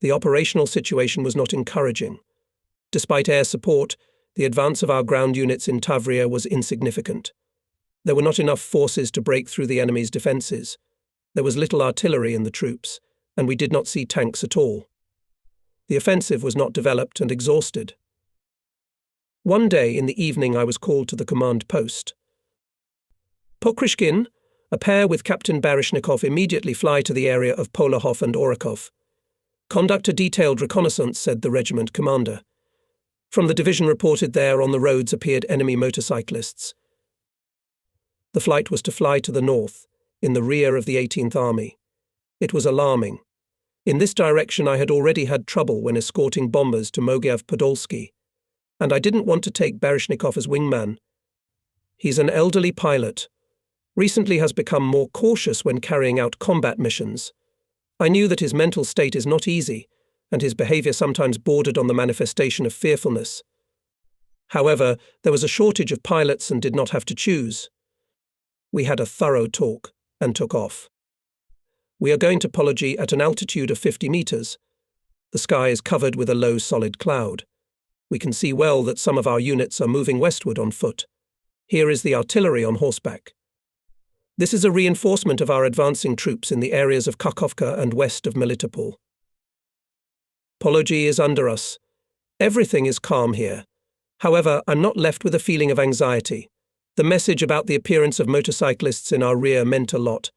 The operational situation was not encouraging. Despite air support, the advance of our ground units in Tavria was insignificant. There were not enough forces to break through the enemy's defences. There was little artillery in the troops, and we did not see tanks at all. The offensive was not developed and exhausted. One day in the evening I was called to the command post. Pokrishkin, a pair with Captain Baryshnikov immediately fly to the area of Polahov and Orakov. Conduct a detailed reconnaissance, said the regiment commander. From the division reported there on the roads appeared enemy motorcyclists. The flight was to fly to the north, in the rear of the 18th Army. It was alarming. In this direction I had already had trouble when escorting bombers to Mogiev-Podolsky, and I didn't want to take Baryshnikov as wingman. He's an elderly pilot, recently has become more cautious when carrying out combat missions. I knew that his mental state is not easy, and his behaviour sometimes bordered on the manifestation of fearfulness. However, there was a shortage of pilots and did not have to choose. We had a thorough talk and took off. We are going to Pology at an altitude of 50 meters. The sky is covered with a low solid cloud. We can see well that some of our units are moving westward on foot. Here is the artillery on horseback. This is a reinforcement of our advancing troops in the areas of Kakhovka and west of Melitopol. Pology is under us. Everything is calm here. However, I'm not left with a feeling of anxiety. The message about the appearance of motorcyclists in our rear meant a lot.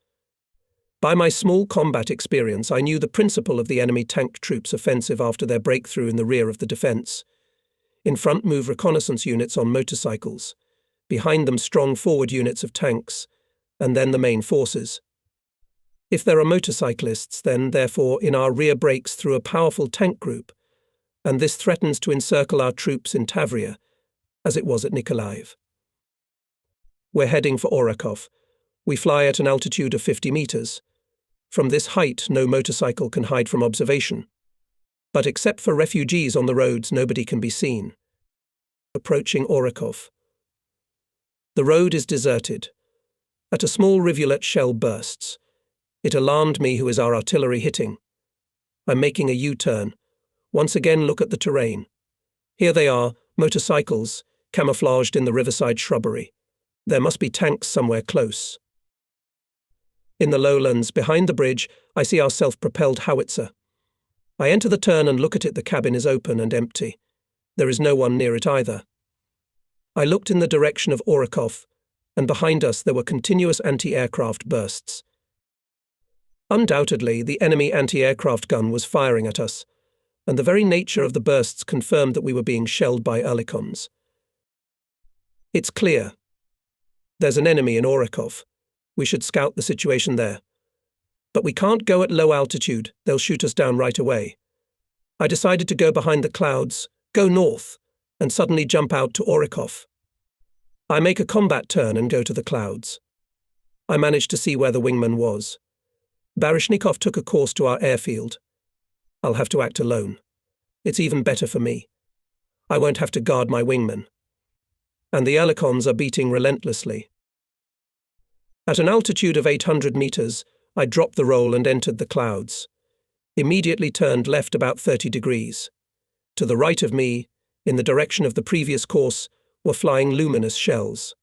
By my small combat experience, I knew the principle of the enemy tank troops' offensive after their breakthrough in the rear of the defence. In front move reconnaissance units on motorcycles. Behind them strong forward units of tanks, and then the main forces. If there are motorcyclists, then, therefore, in our rear breaks through a powerful tank group, and this threatens to encircle our troops in Tavria, as it was at Nikolaev. We're heading for Orakov. We fly at an altitude of 50 meters. From this height, no motorcycle can hide from observation. But except for refugees on the roads, nobody can be seen. Approaching Orakov. The road is deserted. At a small rivulet, shell bursts. It alarmed me who is our artillery hitting. I'm making a U-turn. Once again look at the terrain. Here they are, motorcycles, camouflaged in the riverside shrubbery. There must be tanks somewhere close. In the lowlands, behind the bridge, I see our self-propelled howitzer. I enter the turn and look at it. The cabin is open and empty. There is no one near it either. I looked in the direction of Orakov, and behind us there were continuous anti-aircraft bursts. Undoubtedly, the enemy anti-aircraft gun was firing at us, and the very nature of the bursts confirmed that we were being shelled by Oerlikons. It's clear. There's an enemy in Orakov. We should scout the situation there. But we can't go at low altitude. They'll shoot us down right away. I decided to go behind the clouds, go north, and suddenly jump out to Orakov. I make a combat turn and go to the clouds. I managed to see where the wingman was. Baryshnikov took a course to our airfield. I'll have to act alone. It's even better for me. I won't have to guard my wingman. And the Oerlikons are beating relentlessly. At an altitude of 800 meters, I dropped the roll and entered the clouds. Immediately turned left about 30 degrees. To the right of me, in the direction of the previous course, were flying luminous shells.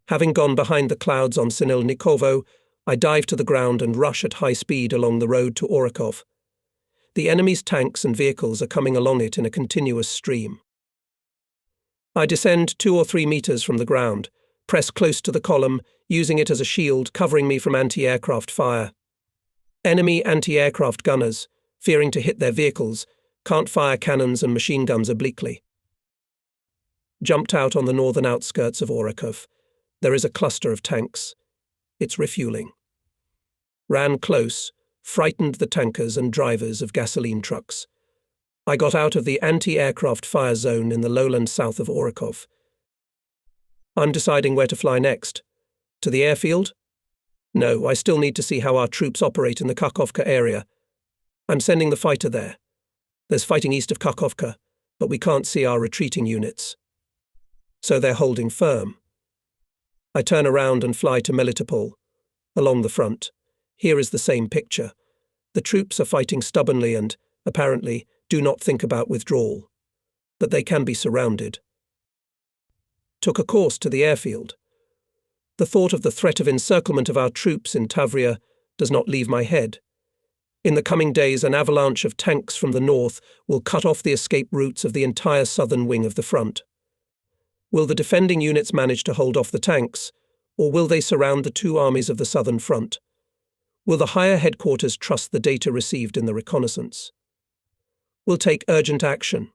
Having gone behind the clouds on Sinelnikovo, I dive to the ground and rush at high speed along the road to Orakov. The enemy's tanks and vehicles are coming along it in a continuous stream. I descend 2 or 3 meters from the ground, press close to the column, using it as a shield covering me from anti-aircraft fire. Enemy anti-aircraft gunners, fearing to hit their vehicles, can't fire cannons and machine guns obliquely. Jumped out on the northern outskirts of Orakov. There is a cluster of tanks. It's refueling. Ran close, frightened the tankers and drivers of gasoline trucks. I got out of the anti-aircraft fire zone in the lowland south of Orakov. I'm deciding where to fly next. To the airfield? No, I still need to see how our troops operate in the Kakhovka area. I'm sending the fighter there. There's fighting east of Kakhovka, but we can't see our retreating units. So they're holding firm. I turn around and fly to Melitopol. Along the front. Here is the same picture. The troops are fighting stubbornly and, apparently, do not think about withdrawal, that they can be surrounded. Took a course to the airfield. The thought of the threat of encirclement of our troops in Tavria does not leave my head. In the coming days, an avalanche of tanks from the north will cut off the escape routes of the entire southern wing of the front. Will the defending units manage to hold off the tanks, or will they surround the two armies of the southern front? Will the higher headquarters trust the data received in the reconnaissance? Will take urgent action?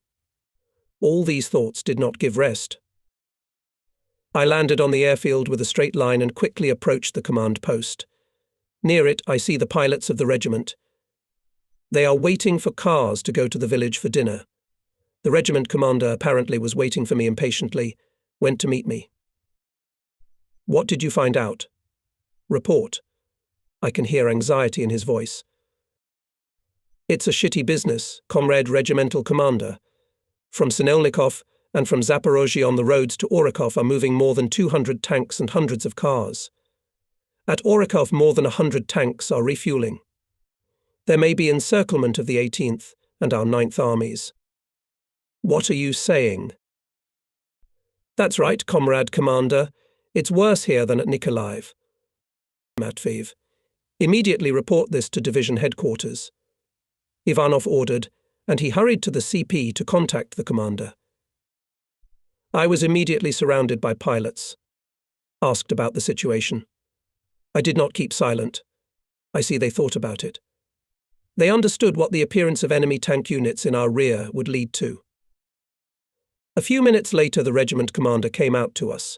All these thoughts did not give rest. I landed on the airfield with a straight line and quickly approached the command post. Near it, I see the pilots of the regiment. They are waiting for cars to go to the village for dinner. The regiment commander apparently was waiting for me impatiently, went to meet me. What did you find out? Report. I can hear anxiety in his voice. It's a shitty business, comrade regimental commander. From Sinelnikov and from Zaporozhye on the roads to Orakov are moving more than 200 tanks and hundreds of cars. At Orakov, more than 100 tanks are refueling. There may be encirclement of the 18th and our 9th armies. What are you saying? That's right, comrade commander. It's worse here than at Nikolaev. Matveev. Immediately report this to division headquarters. Ivanov ordered, and he hurried to the CP to contact the commander. I was immediately surrounded by pilots. Asked about the situation. I did not keep silent. I see they thought about it. They understood what the appearance of enemy tank units in our rear would lead to. A few minutes later, the regiment commander came out to us.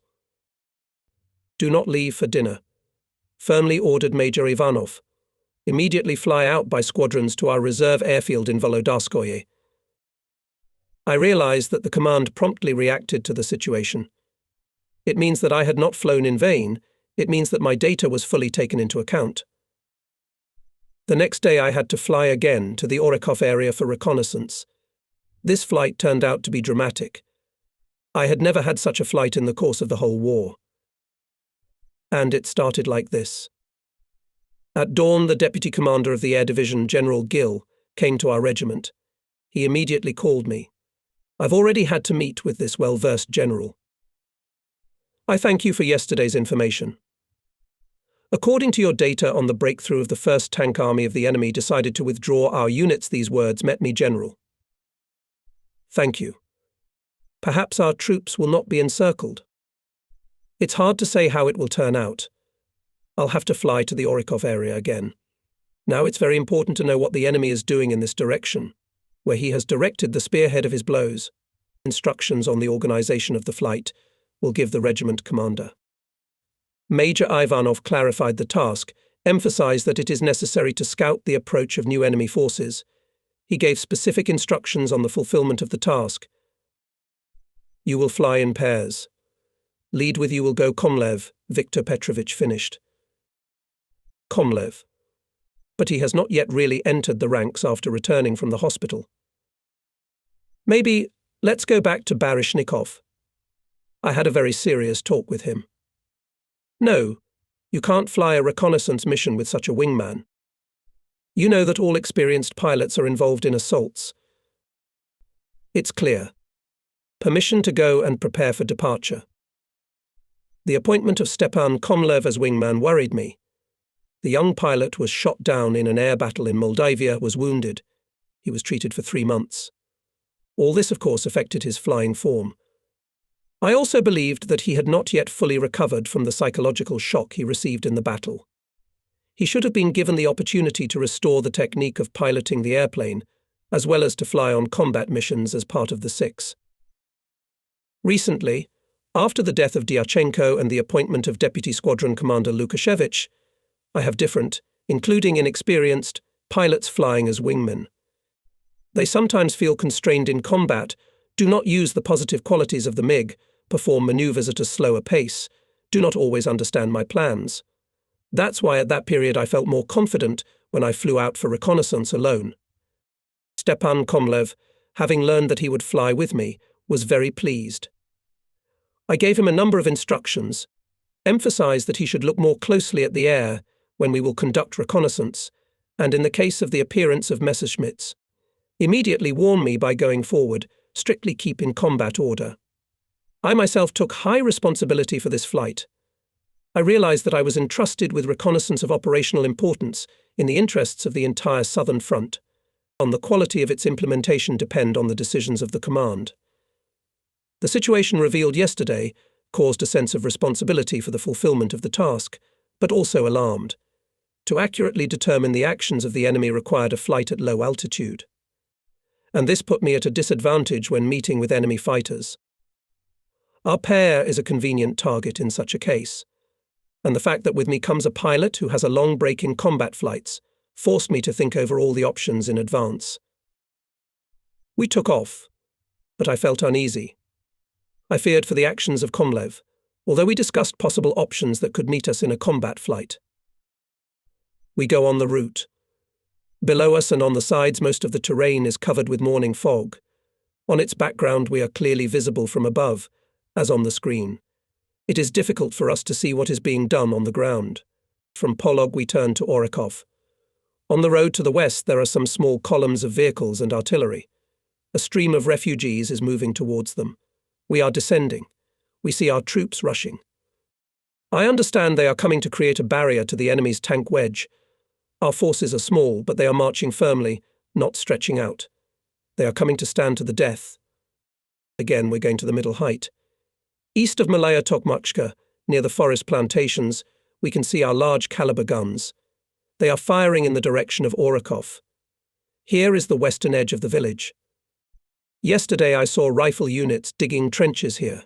Do not leave for dinner. Firmly ordered Major Ivanov. Immediately fly out by squadrons to our reserve airfield in Volodarskoye. I realized that the command promptly reacted to the situation. It means that I had not flown in vain. It means that my data was fully taken into account. The next day I had to fly again to the Orakov area for reconnaissance. This flight turned out to be dramatic. I had never had such a flight in the course of the whole war. And it started like this. At dawn, the deputy commander of the Air Division, General Gill, came to our regiment. He immediately called me. I've already had to meet with this well-versed general. I thank you for yesterday's information. According to your data on the breakthrough of the 1st Tank Army of the enemy decided to withdraw our units, these words met me, General. Thank you. Perhaps our troops will not be encircled. It's hard to say how it will turn out. I'll have to fly to the Orakov area again. Now it's very important to know what the enemy is doing in this direction, where he has directed the spearhead of his blows. Instructions on the organization of the flight will give the regiment commander. Major Ivanov clarified the task, emphasized that it is necessary to scout the approach of new enemy forces. He gave specific instructions on the fulfillment of the task. You will fly in pairs. Lead with you will go Komlev, Viktor Petrovich finished. Komlev. But he has not yet really entered the ranks after returning from the hospital. Maybe let's go back to Baryshnikov. I had a very serious talk with him. No, you can't fly a reconnaissance mission with such a wingman. You know that all experienced pilots are involved in assaults. It's clear. Permission to go and prepare for departure. The appointment of Stepan Komlev as wingman worried me. The young pilot was shot down in an air battle in Moldavia, was wounded. He was treated for 3 months. All this, of course, affected his flying form. I also believed that he had not yet fully recovered from the psychological shock he received in the battle. He should have been given the opportunity to restore the technique of piloting the airplane, as well as to fly on combat missions as part of the 6. Recently, after the death of Dyachenko and the appointment of Deputy Squadron Commander Lukashevich, I have different, including inexperienced, pilots flying as wingmen. They sometimes feel constrained in combat, do not use the positive qualities of the MiG, perform maneuvers at a slower pace, do not always understand my plans. That's why at that period I felt more confident when I flew out for reconnaissance alone. Stepan Komlev, having learned that he would fly with me, was very pleased. I gave him a number of instructions, emphasized that he should look more closely at the air when we will conduct reconnaissance, and in the case of the appearance of Messerschmitts, Immediately warn me by going forward, strictly keep in combat order. I myself took high responsibility for this flight. I realized that I was entrusted with reconnaissance of operational importance in the interests of the entire Southern Front. On the quality of its implementation depend on the decisions of the command. The situation revealed yesterday caused a sense of responsibility for the fulfillment of the task, but also alarmed. To accurately determine the actions of the enemy required a flight at low altitude. And this put me at a disadvantage when meeting with enemy fighters. Our pair is a convenient target in such a case, and the fact that with me comes a pilot who has a long break in combat flights forced me to think over all the options in advance. We took off, but I felt uneasy. I feared for the actions of Komlev, although we discussed possible options that could meet us in a combat flight. We go on the route. Below us and on the sides most of the terrain is covered with morning fog. On its background we are clearly visible from above, as on the screen. It is difficult for us to see what is being done on the ground. From Polog we turn to Orakov. On the road to the west there are some small columns of vehicles and artillery. A stream of refugees is moving towards them. We are descending. We see our troops rushing. I understand they are coming to create a barrier to the enemy's tank wedge. Our forces are small, but they are marching firmly, not stretching out. They are coming to stand to the death. Again, we're going to the middle height. East of Malaya Tokmachka, near the forest plantations, we can see our large caliber guns. They are firing in the direction of Orakov. Here is the western edge of the village. Yesterday I saw rifle units digging trenches here.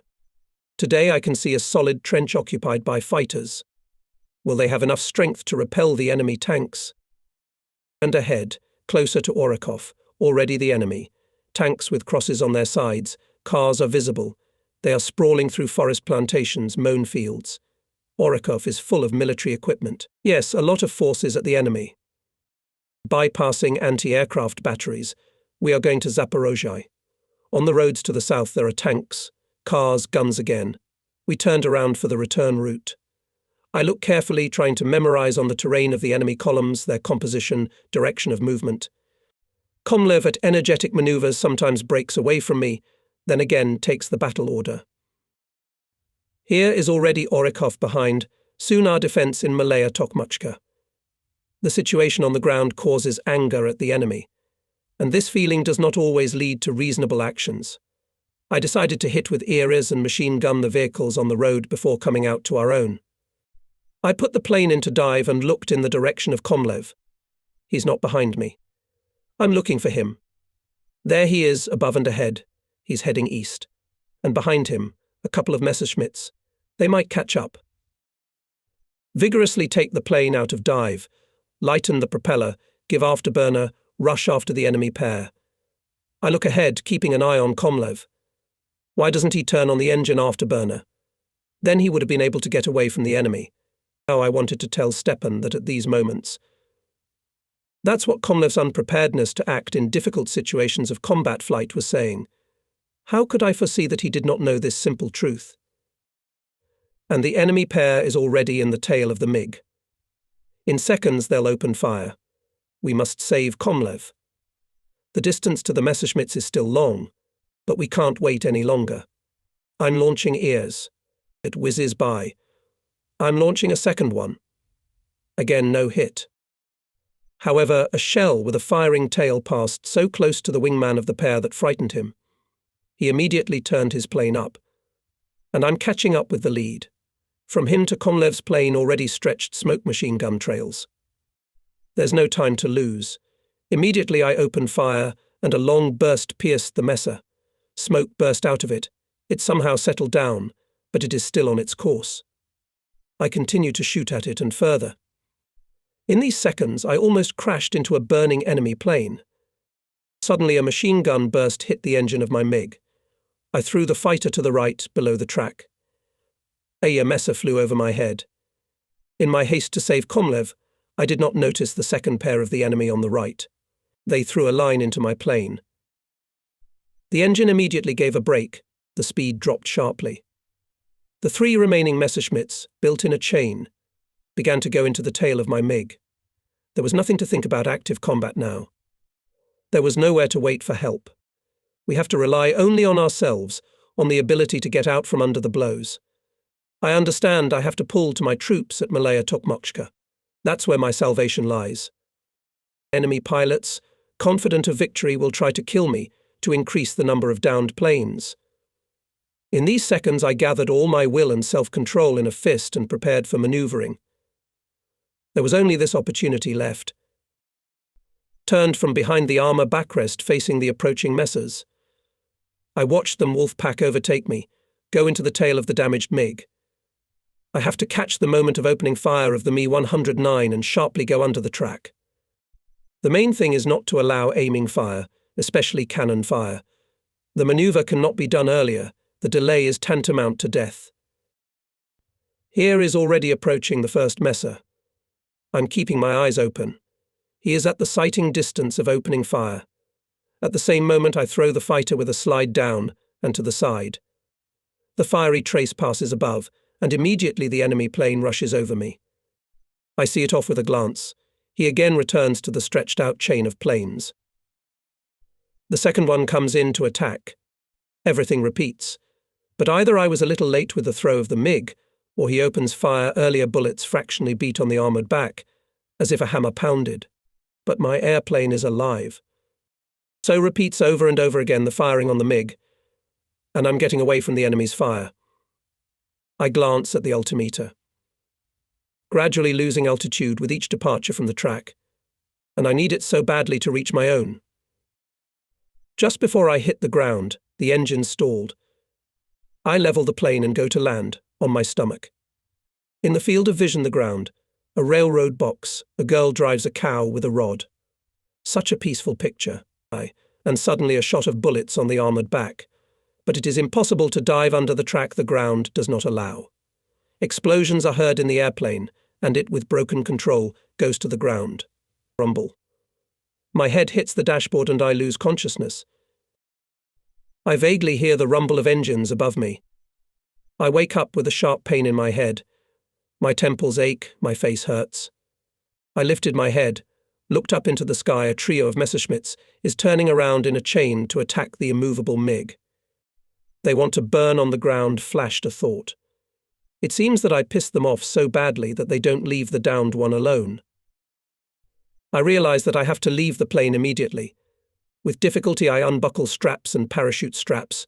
Today I can see a solid trench occupied by fighters. Will they have enough strength to repel the enemy tanks? And ahead, closer to Orakov, already the enemy. Tanks with crosses on their sides, cars are visible. They are sprawling through forest plantations, mown fields. Orakov is full of military equipment. Yes, a lot of forces at the enemy. Bypassing anti-aircraft batteries, we are going to Zaporozhye. On the roads to the south there are tanks, cars, guns again. We turned around for the return route. I look carefully, trying to memorize on the terrain of the enemy columns, their composition, direction of movement. Komlev at energetic maneuvers sometimes breaks away from me, then again takes the battle order. Here is already Orakov behind, soon our defense in Malaya Tokmachka. The situation on the ground causes anger at the enemy, and this feeling does not always lead to reasonable actions. I decided to hit with ears and machine gun the vehicles on the road before coming out to our own. I put the plane into dive and looked in the direction of Komlev. He's not behind me. I'm looking for him. There he is, above and ahead. He's heading east. And behind him, a couple of Messerschmitts. They might catch up. Vigorously take the plane out of dive, lighten the propeller, give afterburner, rush after the enemy pair. I look ahead, keeping an eye on Komlev. Why doesn't he turn on the engine afterburner? Then he would have been able to get away from the enemy. Now I wanted to tell Stepan that at these moments. That's what Komlev's unpreparedness to act in difficult situations of combat flight was saying. How could I foresee that he did not know this simple truth? And the enemy pair is already in the tail of the MiG. In seconds they'll open fire. We must save Komlev. The distance to the Messerschmitts is still long, but we can't wait any longer. I'm launching ears. It whizzes by. I'm launching a second one. Again, no hit. However, a shell with a firing tail passed so close to the wingman of the pair that frightened him. He immediately turned his plane up, and I'm catching up with the lead. From him to Komlev's plane already stretched smoke machine gun trails. There's no time to lose. Immediately I open fire, and a long burst pierced the Messer. Smoke burst out of it. It somehow settled down, but it is still on its course. I continue to shoot at it and further. In these seconds, I almost crashed into a burning enemy plane. Suddenly, a machine gun burst hit the engine of my MiG. I threw the fighter to the right, below the track. A Messer flew over my head. In my haste to save Komlev, I did not notice the second pair of the enemy on the right. They threw a line into my plane. The engine immediately gave a brake. The speed dropped sharply. The 3 remaining Messerschmitts, built in a chain, began to go into the tail of my MiG. There was nothing to think about active combat now. There was nowhere to wait for help. We have to rely only on ourselves, on the ability to get out from under the blows. I understand I have to pull to my troops at Malaya Tokmokshka. That's where my salvation lies. Enemy pilots, confident of victory, will try to kill me to increase the number of downed planes. In these seconds I gathered all my will and self-control in a fist and prepared for maneuvering. There was only this opportunity left. Turned from behind the armor backrest facing the approaching messers. I watched them wolf pack overtake me, go into the tail of the damaged MiG. I have to catch the moment of opening fire of the Mi-109 and sharply go under the track. The main thing is not to allow aiming fire, especially cannon fire. The maneuver cannot be done earlier. The delay is tantamount to death. Here is already approaching the first messer. I'm keeping my eyes open. He is at the sighting distance of opening fire. At the same moment I throw the fighter with a slide down and to the side. The fiery trace passes above, and immediately the enemy plane rushes over me. I see it off with a glance. He again returns to the stretched-out chain of planes. The second one comes in to attack. Everything repeats. But either I was a little late with the throw of the MiG, or he opens fire earlier bullets fractionally beat on the armoured back, as if a hammer pounded. But my airplane is alive. So repeats over and over again the firing on the MiG, and I'm getting away from the enemy's fire. I glance at the altimeter. Gradually losing altitude with each departure from the track, and I need it so badly to reach my own. Just before I hit the ground, the engine stalled. I level the plane and go to land, on my stomach. In the field of vision the ground, a railroad box, a girl drives a cow with a rod. Such a peaceful picture, and suddenly a shot of bullets on the armoured back. But it is impossible to dive under the track the ground does not allow. Explosions are heard in the airplane, and it, with broken control, goes to the ground. Rumble. My head hits the dashboard and I lose consciousness. I vaguely hear the rumble of engines above me. I wake up with a sharp pain in my head. My temples ache, my face hurts. I lifted my head, looked up into the sky. A trio of Messerschmitts is turning around in a chain to attack the immovable MiG. They want to burn on the ground, flashed a thought. It seems that I pissed them off so badly that they don't leave the downed one alone. I realize that I have to leave the plane immediately. With difficulty I unbuckle straps and parachute straps.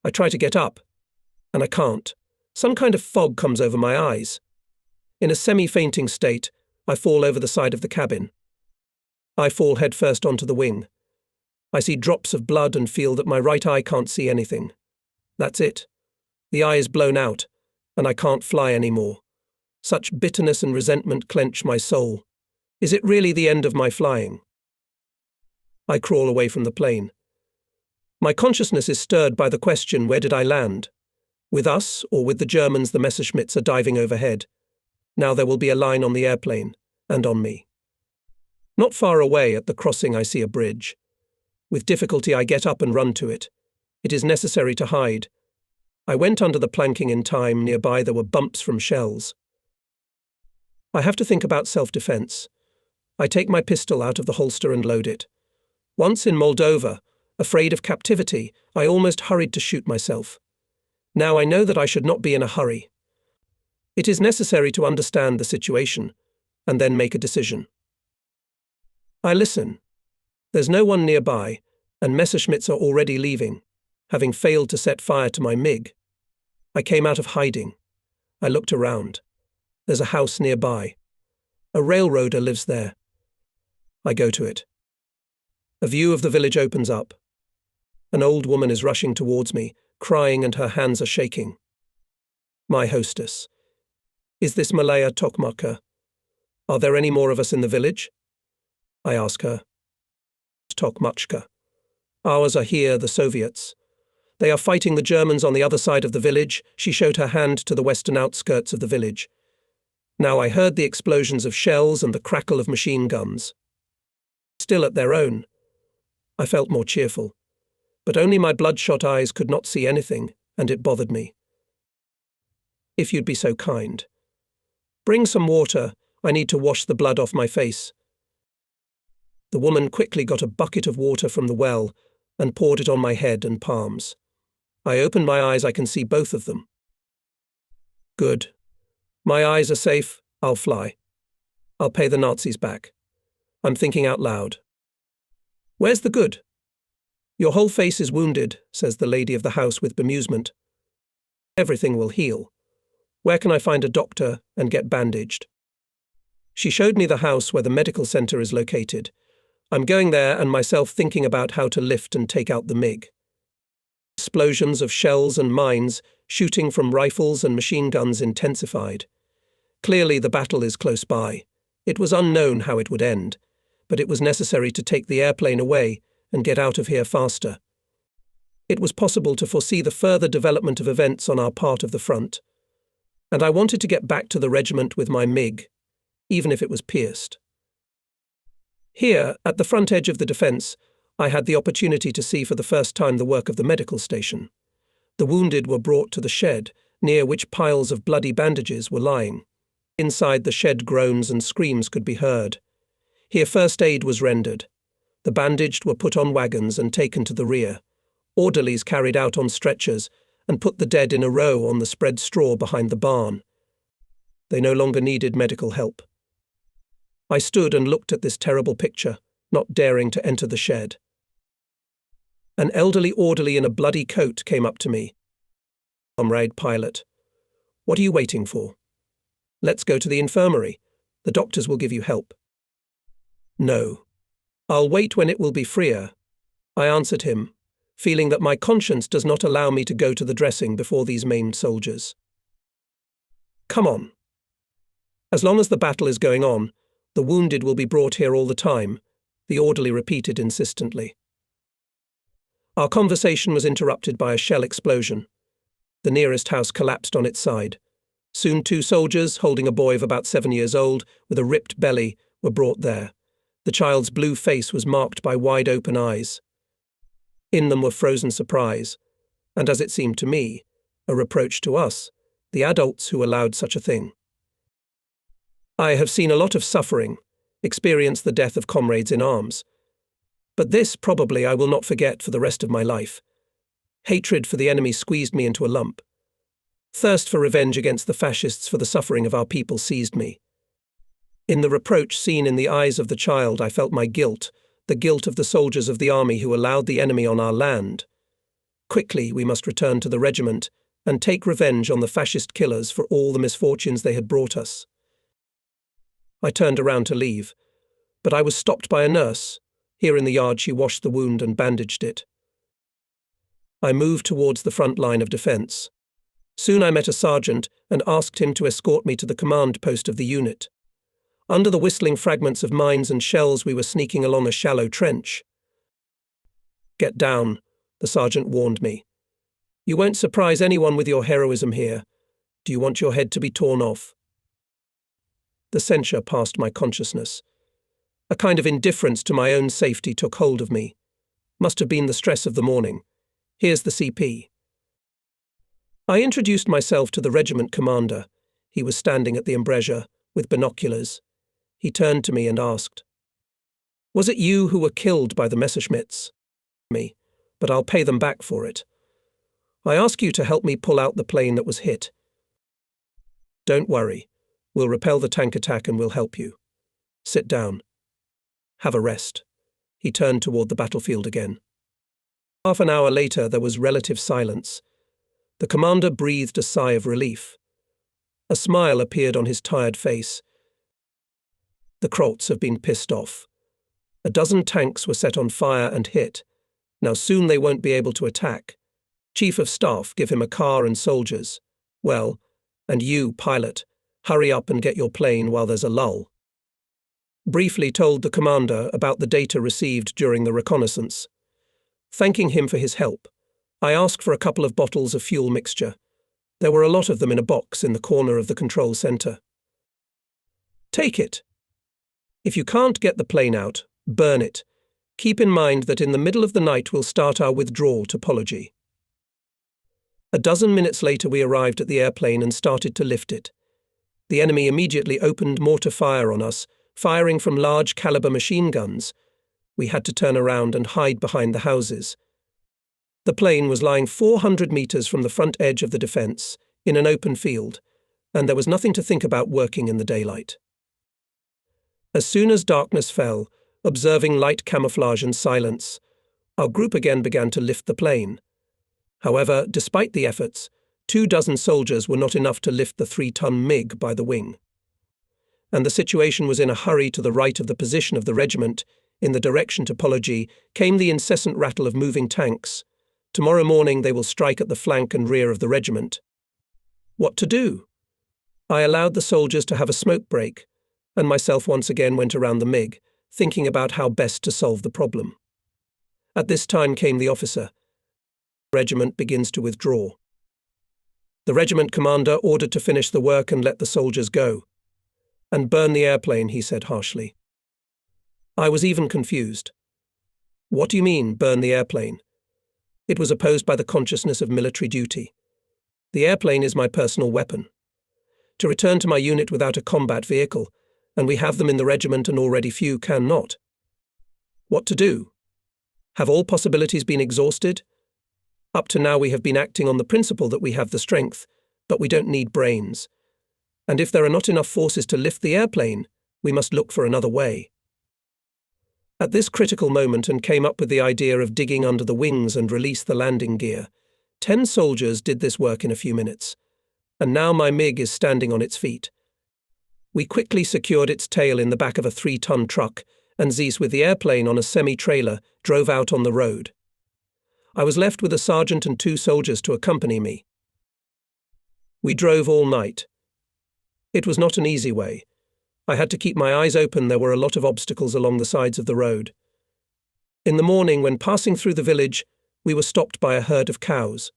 I try to get up, and I can't. Some kind of fog comes over my eyes. In a semi-fainting state, I fall over the side of the cabin. I fall headfirst onto the wing. I see drops of blood and feel that my right eye can't see anything. That's it. The eye is blown out, and I can't fly anymore. Such bitterness and resentment clench my soul. Is it really the end of my flying? I crawl away from the plane. My consciousness is stirred by the question, where did I land? With us or with the Germans the Messerschmitts are diving overhead? Now there will be a line on the airplane, and on me. Not far away at the crossing I see a bridge. With difficulty I get up and run to it. It is necessary to hide. I went under the planking in time. Nearby there were bumps from shells. I have to think about self-defense. I take my pistol out of the holster and load it. Once in Moldova, afraid of captivity, I almost hurried to shoot myself. Now I know that I should not be in a hurry. It is necessary to understand the situation, and then make a decision. I listen. There's no one nearby, and Messerschmitts are already leaving, having failed to set fire to my MiG. I came out of hiding. I looked around. There's a house nearby. A railroader lives there. I go to it. A view of the village opens up. An old woman is rushing towards me, crying, and her hands are shaking. My hostess. Is this Malaya Tokmokshka? Are there any more of us in the village? I ask her. Tokmokshka. Ours are here, the Soviets. They are fighting the Germans on the other side of the village. She showed her hand to the western outskirts of the village. Now I heard the explosions of shells and the crackle of machine guns. Still at their own. I felt more cheerful. But only my bloodshot eyes could not see anything, and it bothered me. If you'd be so kind. Bring some water. I need to wash the blood off my face. The woman quickly got a bucket of water from the well and poured it on my head and palms. I open my eyes, I can see both of them. Good. My eyes are safe, I'll fly. I'll pay the Nazis back. I'm thinking out loud. Where's the good? Your whole face is wounded, says the lady of the house with bemusement. Everything will heal. Where can I find a doctor and get bandaged? She showed me the house where the medical center is located. I'm going there and myself thinking about how to lift and take out the MiG. Explosions of shells and mines, shooting from rifles and machine guns intensified. Clearly the battle is close by. It was unknown how it would end, but it was necessary to take the airplane away and get out of here faster. It was possible to foresee the further development of events on our part of the front, and I wanted to get back to the regiment with my MiG, even if it was pierced. Here, at the front edge of the defence, I had the opportunity to see for the first time the work of the medical station. The wounded were brought to the shed, near which piles of bloody bandages were lying. Inside the shed, groans and screams could be heard. Here first aid was rendered. The bandaged were put on wagons and taken to the rear. Orderlies carried out on stretchers and put the dead in a row on the spread straw behind the barn. They no longer needed medical help. I stood and looked at this terrible picture, not daring to enter the shed. An elderly orderly in a bloody coat came up to me. Comrade pilot, what are you waiting for? Let's go to the infirmary. The doctors will give you help. No. I'll wait when it will be freer, I answered him, feeling that my conscience does not allow me to go to the dressing before these maimed soldiers. Come on. As long as the battle is going on, the wounded will be brought here all the time, the orderly repeated insistently. Our conversation was interrupted by a shell explosion. The nearest house collapsed on its side. Soon 2 soldiers, holding a boy of about 7 years old, with a ripped belly, were brought there. The child's blue face was marked by wide-open eyes. In them were frozen surprise, and as it seemed to me, a reproach to us, the adults who allowed such a thing. I have seen a lot of suffering, experienced the death of comrades in arms. But this, probably, I will not forget for the rest of my life. Hatred for the enemy squeezed me into a lump. Thirst for revenge against the fascists for the suffering of our people seized me. In the reproach seen in the eyes of the child, I felt my guilt, the guilt of the soldiers of the army who allowed the enemy on our land. Quickly, we must return to the regiment and take revenge on the fascist killers for all the misfortunes they had brought us. I turned around to leave, but I was stopped by a nurse. Here in the yard, she washed the wound and bandaged it. I moved towards the front line of defence. Soon I met a sergeant and asked him to escort me to the command post of the unit. Under the whistling fragments of mines and shells, we were sneaking along a shallow trench. Get down, the sergeant warned me. You won't surprise anyone with your heroism here. Do you want your head to be torn off? The censure passed my consciousness. A kind of indifference to my own safety took hold of me. Must have been the stress of the morning. Here's the CP. I introduced myself to the regiment commander. He was standing at the embrasure, with binoculars. He turned to me and asked, "Was it you who were killed by the Messerschmitts?" Me, but I'll pay them back for it. I ask you to help me pull out the plane that was hit. Don't worry. We'll repel the tank attack and we'll help you. Sit down. Have a rest. He turned toward the battlefield again. Half an hour later, there was relative silence. The commander breathed a sigh of relief. A smile appeared on his tired face. The Krolts have been pissed off. A dozen tanks were set on fire and hit. Now soon they won't be able to attack. Chief of Staff, give him a car and soldiers. Well, and you, pilot, hurry up and get your plane while there's a lull. Briefly told the commander about the data received during the reconnaissance. Thanking him for his help, I asked for a couple of bottles of fuel mixture. There were a lot of them in a box in the corner of the control center. Take it. If you can't get the plane out, burn it. Keep in mind that in the middle of the night we'll start our withdrawal topology. A dozen minutes later we arrived at the airplane and started to lift it. The enemy immediately opened mortar fire on us, firing from large caliber machine guns. We had to turn around and hide behind the houses. The plane was lying 400 meters from the front edge of the defense, in an open field, and there was nothing to think about working in the daylight. As soon as darkness fell, observing light camouflage and silence, our group again began to lift the plane. However, despite the efforts, 24 soldiers were not enough to lift the 3-ton MiG by the wing. And the situation was in a hurry. To the right of the position of the regiment, in the direction to Pology, came the incessant rattle of moving tanks. Tomorrow morning they will strike at the flank and rear of the regiment. What to do? I allowed the soldiers to have a smoke break, and myself once again went around the MiG, thinking about how best to solve the problem. At this time came the officer. The regiment begins to withdraw. The regiment commander ordered to finish the work and let the soldiers go. And burn the airplane, he said harshly. I was even confused. What do you mean, burn the airplane? It was opposed by the consciousness of military duty. The airplane is my personal weapon. To return to my unit without a combat vehicle, and we have them in the regiment and already few cannot. What to do? Have all possibilities been exhausted? Up to now we have been acting on the principle that we have the strength, but we don't need brains. And if there are not enough forces to lift the airplane, we must look for another way. At this critical moment, and came up with the idea of digging under the wings and release the landing gear. 10 soldiers did this work in a few minutes, and now my MiG is standing on its feet. We quickly secured its tail in the back of a 3-ton truck, and Zeus, with the airplane on a semi-trailer, drove out on the road. I was left with a sergeant and 2 soldiers to accompany me. We drove all night. It was not an easy way. I had to keep my eyes open. There were a lot of obstacles along the sides of the road. In the morning, when passing through the village, we were stopped by a herd of cows.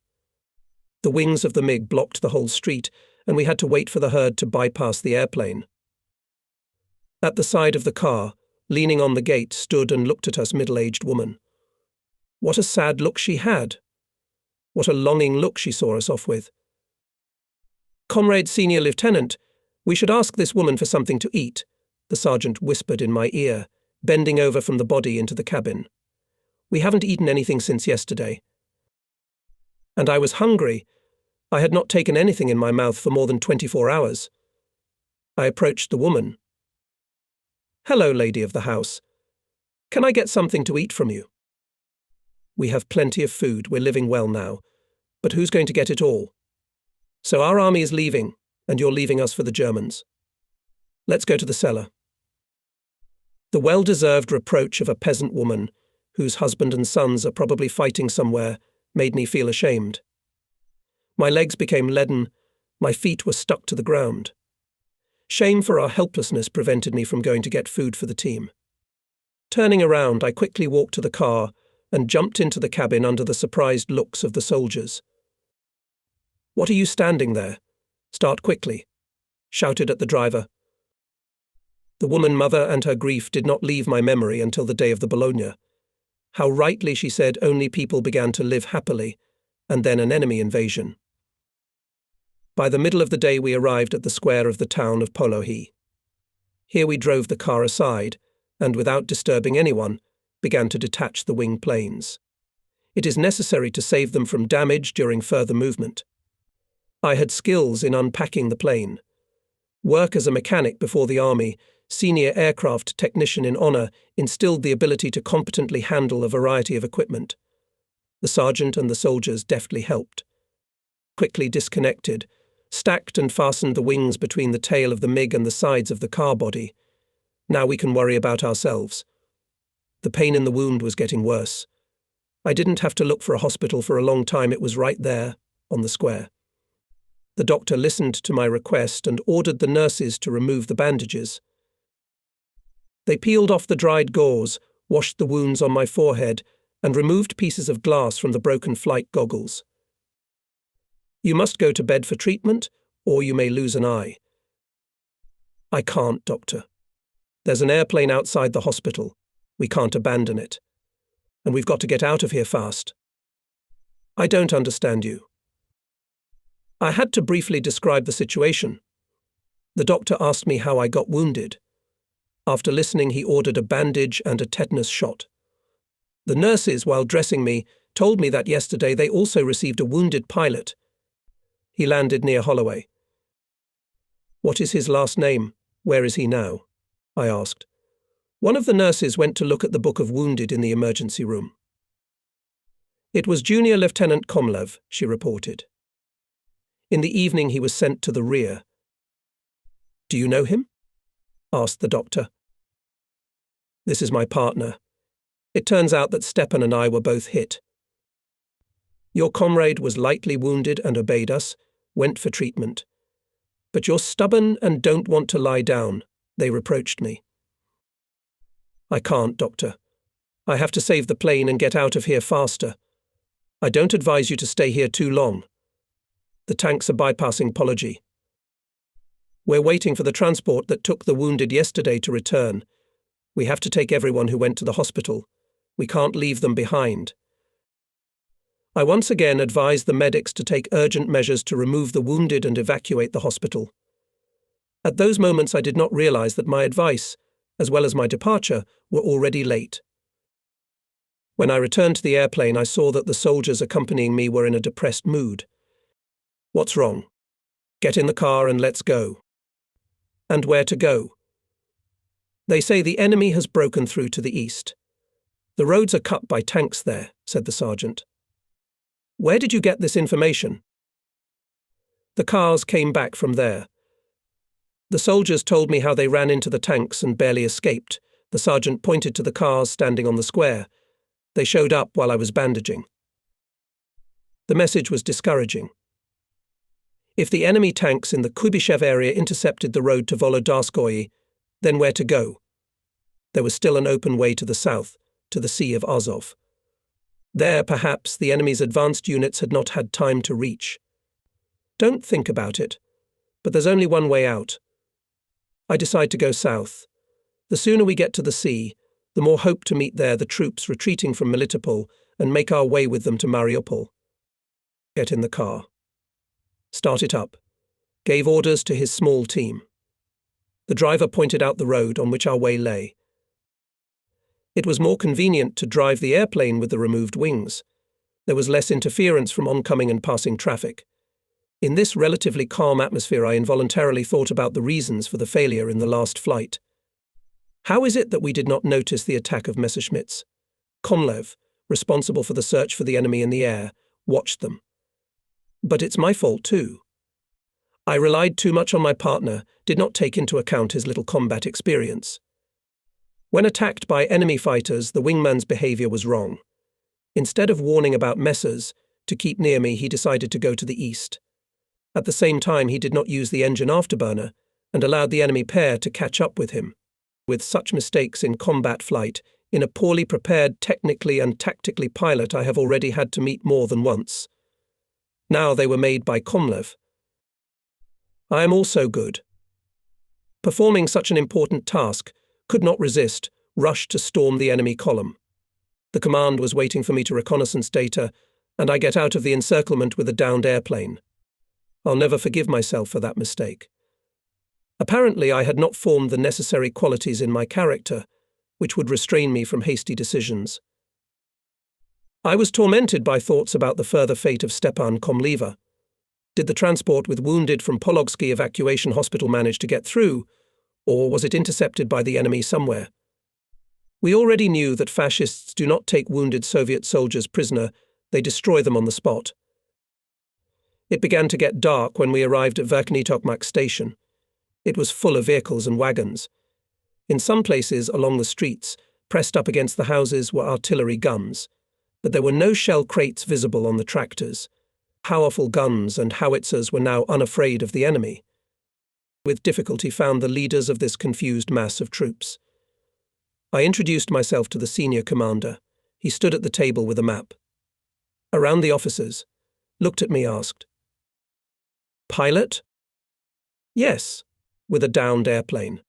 The wings of the MiG blocked the whole street, and we had to wait for the herd to bypass the airplane. At the side of the car, leaning on the gate, stood and looked at us middle-aged woman. What a sad look she had. What a longing look she saw us off with. Comrade Senior Lieutenant, we should ask this woman for something to eat, the sergeant whispered in my ear, bending over from the body into the cabin. We haven't eaten anything since yesterday. And I was hungry. I had not taken anything in my mouth for more than 24 hours. I approached the woman. Hello, lady of the house. Can I get something to eat from you? We have plenty of food. We're living well now. But who's going to get it all? So our army is leaving, and you're leaving us for the Germans. Let's go to the cellar. The well-deserved reproach of a peasant woman, whose husband and sons are probably fighting somewhere, made me feel ashamed. My legs became leaden, my feet were stuck to the ground. Shame for our helplessness prevented me from going to get food for the team. Turning around, I quickly walked to the car and jumped into the cabin under the surprised looks of the soldiers. What are you standing there? Start quickly, shouted at the driver. The woman mother and her grief did not leave my memory until the day of the Bologna. How rightly she said only people began to live happily, and then an enemy invasion. By the middle of the day we arrived at the square of the town of Polohy. Here we drove the car aside, and without disturbing anyone, began to detach the wing planes. It is necessary to save them from damage during further movement. I had skills in unpacking the plane. Work as a mechanic before the army, senior aircraft technician in honor, instilled the ability to competently handle a variety of equipment. The sergeant and the soldiers deftly helped. Quickly disconnected, stacked and fastened the wings between the tail of the MiG and the sides of the car body. Now we can worry about ourselves. The pain in the wound was getting worse. I didn't have to look for a hospital for a long time. It was right there, on the square. The doctor listened to my request and ordered the nurses to remove the bandages. They peeled off the dried gauze, washed the wounds on my forehead, and removed pieces of glass from the broken flight goggles. You must go to bed for treatment, or you may lose an eye. I can't, doctor. There's an airplane outside the hospital. We can't abandon it. And we've got to get out of here fast. I don't understand you. I had to briefly describe the situation. The doctor asked me how I got wounded. After listening, he ordered a bandage and a tetanus shot. The nurses, while dressing me, told me that yesterday they also received a wounded pilot. He landed near Holloway. What is his last name? Where is he now? I asked. One of the nurses went to look at the book of wounded in the emergency room. It was Junior Lieutenant Komlev, she reported. In the evening he was sent to the rear. Do you know him? Asked the doctor. This is my partner. It turns out that Stepan and I were both hit. Your comrade was lightly wounded and obeyed us, went for treatment. But you're stubborn and don't want to lie down, they reproached me. I can't, Doctor. I have to save the plane and get out of here faster. I don't advise you to stay here too long. The tanks are bypassing Pology. We're waiting for the transport that took the wounded yesterday to return. We have to take everyone who went to the hospital. We can't leave them behind. I once again advised the medics to take urgent measures to remove the wounded and evacuate the hospital. At those moments I did not realize that my advice, as well as my departure, were already late. When I returned to the airplane, I saw that the soldiers accompanying me were in a depressed mood. What's wrong? Get in the car and let's go. And where to go? They say the enemy has broken through to the east. The roads are cut by tanks there, said the sergeant. Where did you get this information? The cars came back from there. The soldiers told me how they ran into the tanks and barely escaped. The sergeant pointed to the cars standing on the square. They showed up while I was bandaging. The message was discouraging. If the enemy tanks in the Kuybyshev area intercepted the road to Volodarskoye, then where to go? There was still an open way to the south, to the Sea of Azov. There, perhaps, the enemy's advanced units had not had time to reach. Don't think about it, but there's only one way out. I decide to go south. The sooner we get to the sea, the more hope to meet there the troops retreating from Melitopol and make our way with them to Mariupol. Get in the car. Start it up. Gave orders to his small team. The driver pointed out the road on which our way lay. It was more convenient to drive the airplane with the removed wings. There was less interference from oncoming and passing traffic. In this relatively calm atmosphere, I involuntarily thought about the reasons for the failure in the last flight. How is it that we did not notice the attack of Messerschmitts? Komlev, responsible for the search for the enemy in the air, watched them. But it's my fault too. I relied too much on my partner, did not take into account his little combat experience. When attacked by enemy fighters, the wingman's behavior was wrong. Instead of warning about Messers, to keep near me, he decided to go to the east. At the same time, he did not use the engine afterburner and allowed the enemy pair to catch up with him. With such mistakes in combat flight, in a poorly prepared technically and tactically pilot I have already had to meet more than once. Now they were made by Komlev. I am also good. Performing such an important task, could not resist, rushed to storm the enemy column. The command was waiting for me to reconnaissance data, and I get out of the encirclement with a downed airplane. I'll never forgive myself for that mistake. Apparently I had not formed the necessary qualities in my character, which would restrain me from hasty decisions. I was tormented by thoughts about the further fate of Stepan Komleva. Did the transport with wounded from Pologsky Evacuation Hospital manage to get through, or was it intercepted by the enemy somewhere? We already knew that fascists do not take wounded Soviet soldiers prisoner, they destroy them on the spot. It began to get dark when we arrived at Verkhnitokmak station. It was full of vehicles and wagons. In some places along the streets, pressed up against the houses, were artillery guns, but there were no shell crates visible on the tractors. Powerful guns and howitzers were now unafraid of the enemy. With difficulty found the leaders of this confused mass of troops. I introduced myself to the senior commander. He stood at the table with a map. Around the officers, looked at me, asked, "Pilot?" "Yes, with a downed airplane."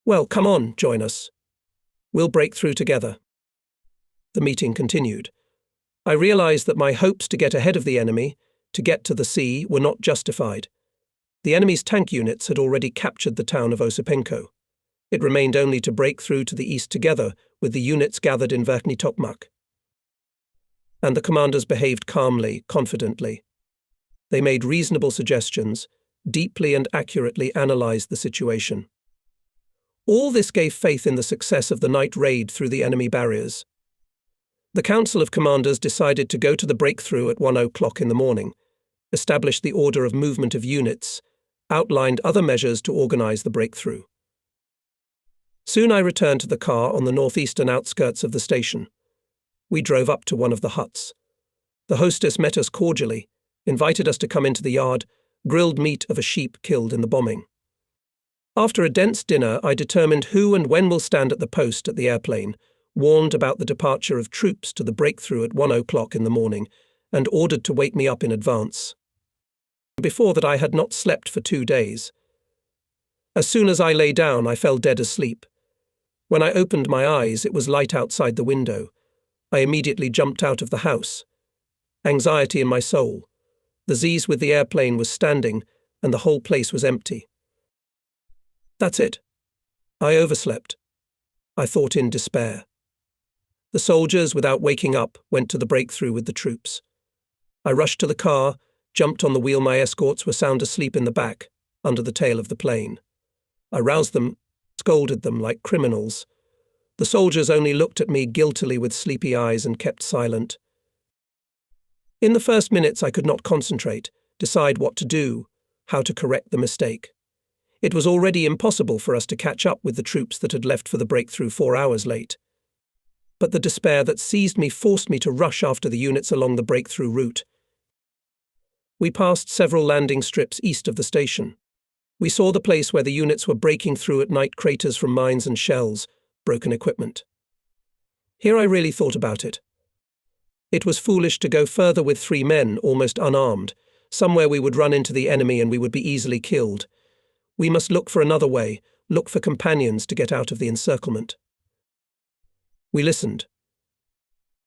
"Well, come on, join us. We'll break through together." The meeting continued. I realized that my hopes to get ahead of the enemy, to get to the sea, were not justified. The enemy's tank units had already captured the town of Osipenko. It remained only to break through to the east together with the units gathered in Verkhney Tokmak. And the commanders behaved calmly, confidently. They made reasonable suggestions, deeply and accurately analysed the situation. All this gave faith in the success of the night raid through the enemy barriers. The Council of Commanders decided to go to the breakthrough at 1 o'clock in the morning, established the order of movement of units, outlined other measures to organise the breakthrough. Soon I returned to the car on the northeastern outskirts of the station. We drove up to one of the huts. The hostess met us cordially, invited us to come into the yard, grilled meat of a sheep killed in the bombing. After a dense dinner, I determined who and when will stand at the post at the airplane, warned about the departure of troops to the breakthrough at 1 o'clock in the morning, and ordered to wake me up in advance. Before that I had not slept for 2 days. As soon as I lay down, I fell dead asleep. When I opened my eyes, it was light outside the window. I immediately jumped out of the house. Anxiety in my soul. The Z's with the airplane was standing, and the whole place was empty. That's it. I overslept. I thought in despair. The soldiers, without waking up, went to the breakthrough with the troops. I rushed to the car, jumped on the wheel. My escorts were sound asleep in the back, under the tail of the plane. I roused them, scolded them like criminals. The soldiers only looked at me guiltily with sleepy eyes and kept silent. In the first minutes I could not concentrate, decide what to do, how to correct the mistake. It was already impossible for us to catch up with the troops that had left for the breakthrough 4 hours late. But the despair that seized me forced me to rush after the units along the breakthrough route. We passed several landing strips east of the station. We saw the place where the units were breaking through at night, craters from mines and shells, broken equipment. Here I really thought about it. It was foolish to go further with 3 men, almost unarmed. Somewhere we would run into the enemy and we would be easily killed. We must look for another way, look for companions to get out of the encirclement. We listened.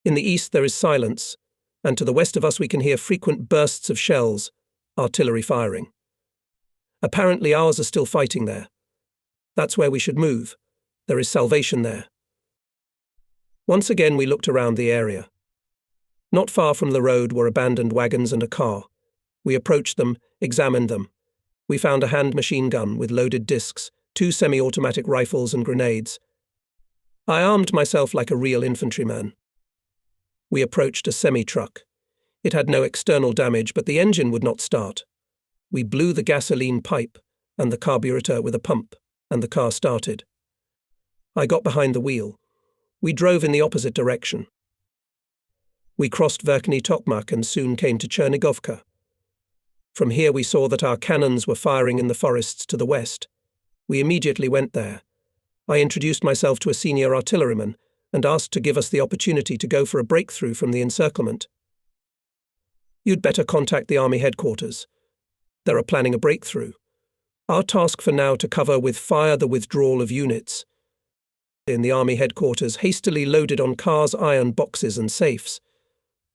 In the east there is silence, and to the west of us we can hear frequent bursts of shells, artillery firing. Apparently ours are still fighting there. That's where we should move. There is salvation there. Once again we looked around the area. Not far from the road were abandoned wagons and a car. We approached them, examined them. We found a hand machine gun with loaded discs, 2 semi-automatic rifles and grenades. I armed myself like a real infantryman. We approached a semi-truck. It had no external damage, but the engine would not start. We blew the gasoline pipe and the carburetor with a pump, and the car started. I got behind the wheel. We drove in the opposite direction. We crossed Verkhney Tokmak and soon came to Chernigovka. From here we saw that our cannons were firing in the forests to the west. We immediately went there. I introduced myself to a senior artilleryman and asked to give us the opportunity to go for a breakthrough from the encirclement. You'd better contact the army headquarters. They are planning a breakthrough. Our task for now to cover with fire the withdrawal of units. In the army headquarters, hastily loaded on cars, iron boxes and safes.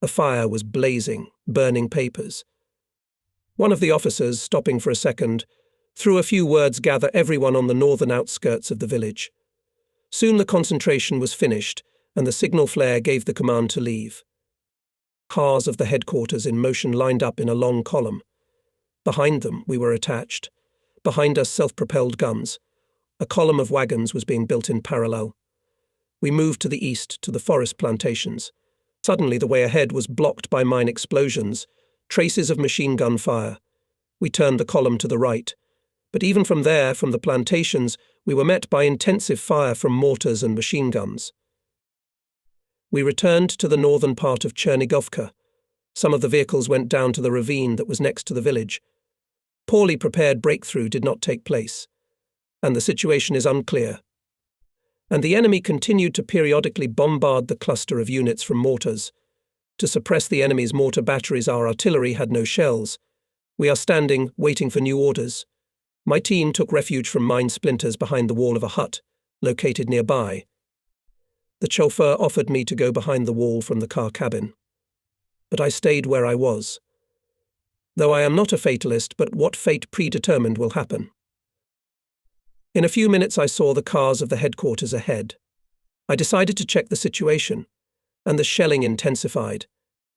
A fire was blazing, burning papers. One of the officers, stopping for a second, threw a few words, gather everyone on the northern outskirts of the village. Soon the concentration was finished, and the signal flare gave the command to leave. Cars of the headquarters in motion lined up in a long column. Behind them we were attached. Behind us self-propelled guns. A column of wagons was being built in parallel. We moved to the east, to the forest plantations. Suddenly the way ahead was blocked by mine explosions, traces of machine gun fire. We turned the column to the right. But even from there, from the plantations, we were met by intensive fire from mortars and machine guns. We returned to the northern part of Chernigovka. Some of the vehicles went down to the ravine that was next to the village. Poorly prepared breakthrough did not take place, and the situation is unclear. And the enemy continued to periodically bombard the cluster of units from mortars. To suppress the enemy's mortar batteries, our artillery had no shells. We are standing, waiting for new orders. My team took refuge from mine splinters behind the wall of a hut, located nearby. The chauffeur offered me to go behind the wall from the car cabin. But I stayed where I was. Though I am not a fatalist, but what fate predetermined will happen. In a few minutes I saw the cars of the headquarters ahead. I decided to check the situation, and the shelling intensified.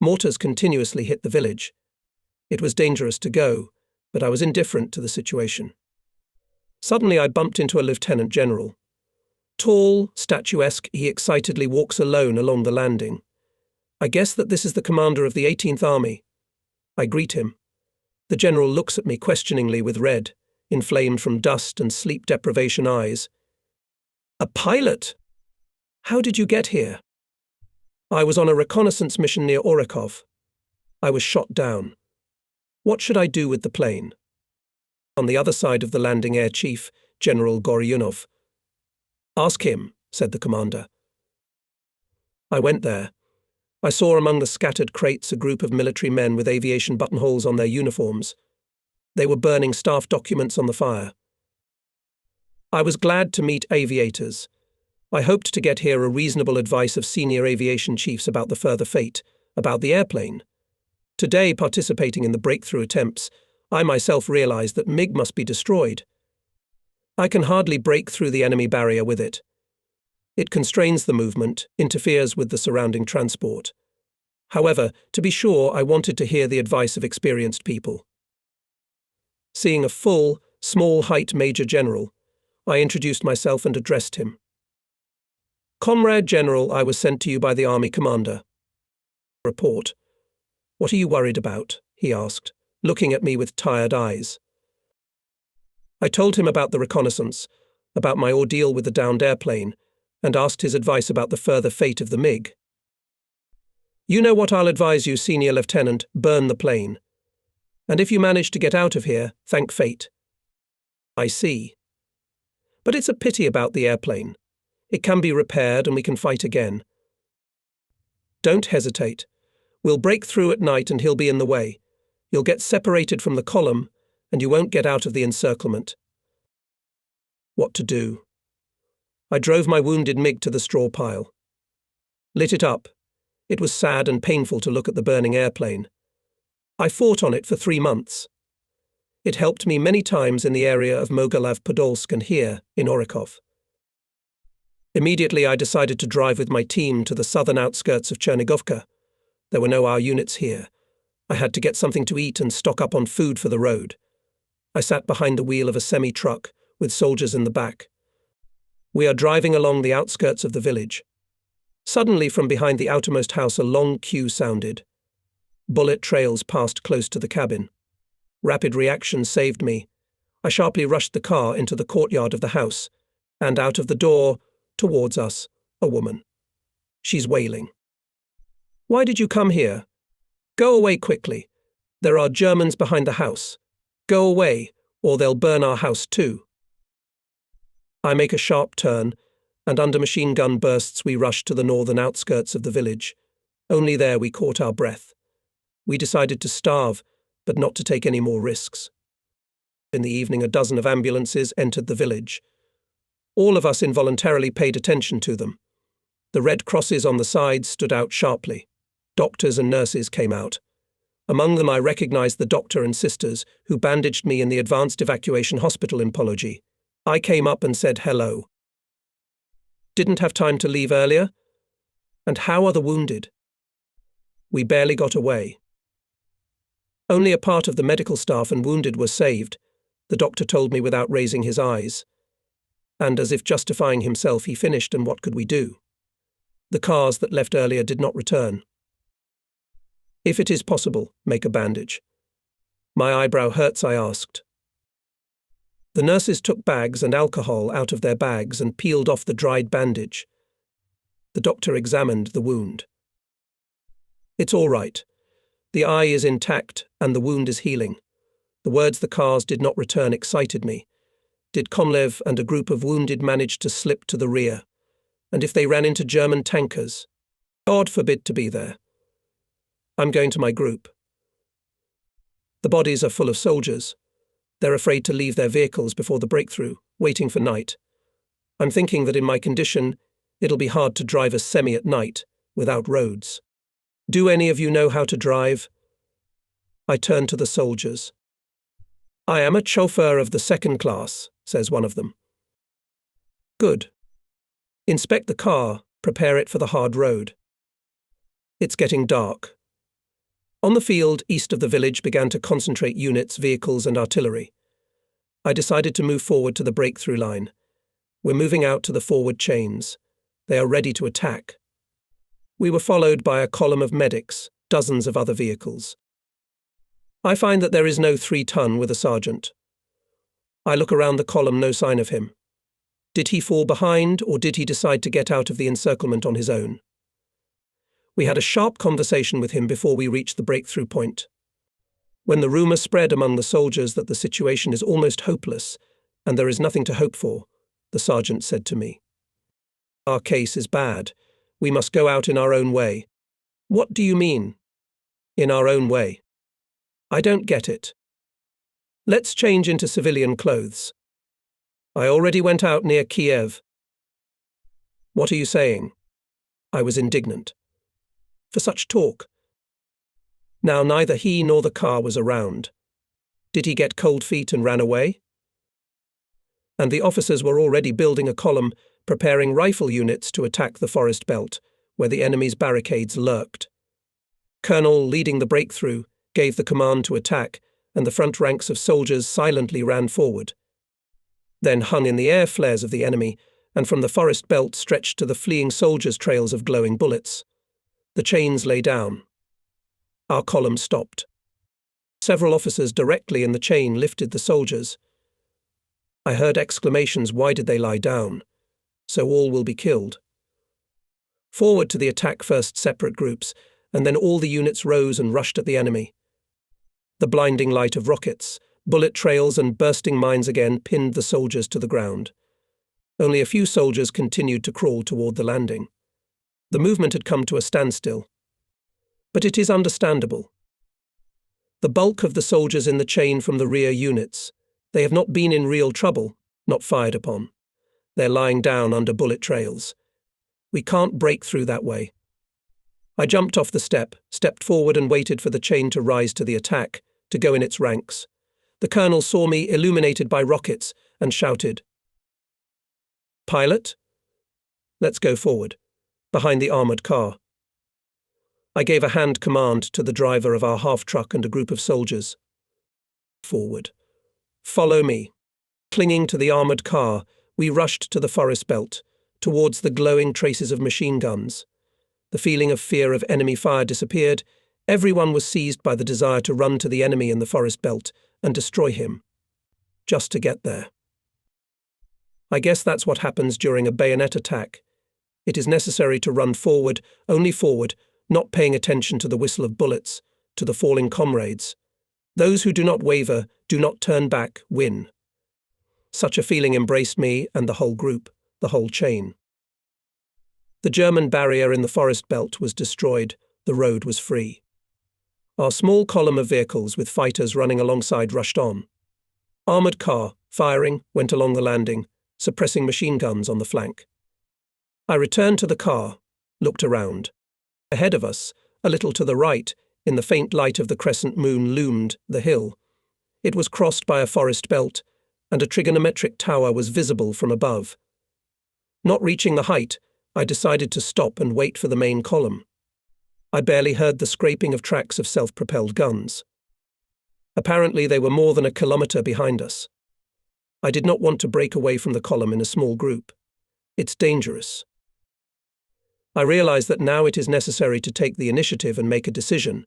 Mortars continuously hit the village. It was dangerous to go, but I was indifferent to the situation. Suddenly I bumped into a lieutenant general. Tall, statuesque, he excitedly walks alone along the landing. I guess that this is the commander of the 18th Army. I greet him. The general looks at me questioningly with red, inflamed from dust and sleep deprivation eyes. A pilot? How did you get here? I was on a reconnaissance mission near Orakov. I was shot down. What should I do with the plane? On the other side of the landing, Air Chief, General Goryunov. Ask him, said the commander. I went there. I saw among the scattered crates a group of military men with aviation buttonholes on their uniforms. They were burning staff documents on the fire. I was glad to meet aviators. I hoped to get here a reasonable advice of senior aviation chiefs about the further fate, about the airplane. Today, participating in the breakthrough attempts, I myself realized that MiG must be destroyed. I can hardly break through the enemy barrier with it. It constrains the movement, interferes with the surrounding transport. However, to be sure, I wanted to hear the advice of experienced people. Seeing a full, small-height Major General, I introduced myself and addressed him. Comrade General, I was sent to you by the Army Commander. Report. What are you worried about? He asked, looking at me with tired eyes. I told him about the reconnaissance, about my ordeal with the downed airplane, and asked his advice about the further fate of the MiG. You know what I'll advise you, Senior Lieutenant, burn the plane. And if you manage to get out of here, thank fate. I see. But it's a pity about the airplane. It can be repaired and we can fight again. Don't hesitate. We'll break through at night and he'll be in the way. You'll get separated from the column and you won't get out of the encirclement. What to do? I drove my wounded MiG to the straw pile. Lit it up. It was sad and painful to look at the burning airplane. I fought on it for 3 months. It helped me many times in the area of Mogilev-Podolsk and here in Orakov. Immediately I decided to drive with my team to the southern outskirts of Chernigovka. There were no our units here. I had to get something to eat and stock up on food for the road. I sat behind the wheel of a semi-truck with soldiers in the back. We are driving along the outskirts of the village. Suddenly, from behind the outermost house, a long cue sounded. Bullet trails passed close to the cabin. Rapid reaction saved me. I sharply rushed the car into the courtyard of the house, and out of the door, towards us, a woman. She's wailing. Why did you come here? Go away quickly. There are Germans behind the house. Go away, or they'll burn our house too. I make a sharp turn, and under machine gun bursts we rush to the northern outskirts of the village. Only there we caught our breath. We decided to starve, but not to take any more risks. In the evening, a dozen of ambulances entered the village. All of us involuntarily paid attention to them. The red crosses on the sides stood out sharply. Doctors and nurses came out. Among them I recognized the doctor and sisters who bandaged me in the advanced evacuation hospital in Pology. I came up and said hello. Didn't have time to leave earlier? And how are the wounded? We barely got away. Only a part of the medical staff and wounded were saved, the doctor told me without raising his eyes. And as if justifying himself, he finished, and what could we do? The cars that left earlier did not return. If it is possible, make a bandage. My eyebrow hurts, I asked. The nurses took bags and alcohol out of their bags and peeled off the dried bandage. The doctor examined the wound. It's all right. The eye is intact and the wound is healing. The words "the cars did not return" excited me. Did Komlev and a group of wounded manage to slip to the rear? And if they ran into German tankers? God forbid to be there. I'm going to my group. The bodies are full of soldiers. They're afraid to leave their vehicles before the breakthrough, waiting for night. I'm thinking that in my condition, it'll be hard to drive a semi at night, without roads. Do any of you know how to drive? I turn to the soldiers. I am a chauffeur of the second class, says one of them. Good. Inspect the car, prepare it for the hard road. It's getting dark. On the field east of the village began to concentrate units, vehicles and artillery. I decided to move forward to the breakthrough line. We're moving out to the forward chains. They are ready to attack. We were followed by a column of medics, dozens of other vehicles. I find that there is no 3-ton with a sergeant. I look around the column, no sign of him. Did he fall behind, or did he decide to get out of the encirclement on his own? We had a sharp conversation with him before we reached the breakthrough point. When the rumour spread among the soldiers that the situation is almost hopeless and there is nothing to hope for, the sergeant said to me, "Our case is bad. We must go out in our own way." "What do you mean, in our own way?" "I don't get it." "Let's change into civilian clothes." "I already went out near Kiev." "What are you saying?" I was indignant. For such talk. Now neither he nor the car was around. Did he get cold feet and ran away? And the officers were already building a column, preparing rifle units to attack the forest belt, where the enemy's barricades lurked. Colonel, leading the breakthrough, gave the command to attack, and the front ranks of soldiers silently ran forward. Then hung in the air flares of the enemy, and from the forest belt stretched to the fleeing soldiers trails of glowing bullets. The chains lay down. Our column stopped. Several officers directly in the chain lifted the soldiers. I heard exclamations, "Why did they lie down? So all will be killed." Forward to the attack first separate groups, and then all the units rose and rushed at the enemy. The blinding light of rockets, bullet trails and bursting mines again pinned the soldiers to the ground. Only a few soldiers continued to crawl toward the landing. The movement had come to a standstill. But it is understandable. The bulk of the soldiers in the chain from the rear units, they have not been in real trouble, not fired upon. They're lying down under bullet trails. We can't break through that way. I jumped off the step, stepped forward and waited for the chain to rise to the attack, to go in its ranks. The colonel saw me illuminated by rockets and shouted, "Pilot, let's go forward, behind the armoured car." I gave a hand command to the driver of our half-truck and a group of soldiers. "Forward. Follow me." Clinging to the armoured car, we rushed to the forest belt, towards the glowing traces of machine guns. The feeling of fear of enemy fire disappeared. Everyone was seized by the desire to run to the enemy in the forest belt and destroy him, just to get there. I guess that's what happens during a bayonet attack. It is necessary to run forward, only forward, not paying attention to the whistle of bullets, to the falling comrades. Those who do not waver, do not turn back, win. Such a feeling embraced me and the whole group, the whole chain. The German barrier in the forest belt was destroyed, the road was free. Our small column of vehicles with fighters running alongside rushed on. Armoured car, firing, went along the landing, suppressing machine guns on the flank. I returned to the car, looked around. Ahead of us, a little to the right, in the faint light of the crescent moon loomed the hill. It was crossed by a forest belt, and a trigonometric tower was visible from above. Not reaching the height, I decided to stop and wait for the main column. I barely heard the scraping of tracks of self-propelled guns. Apparently they were more than a kilometre behind us. I did not want to break away from the column in a small group. It's dangerous. I realized that now it is necessary to take the initiative and make a decision.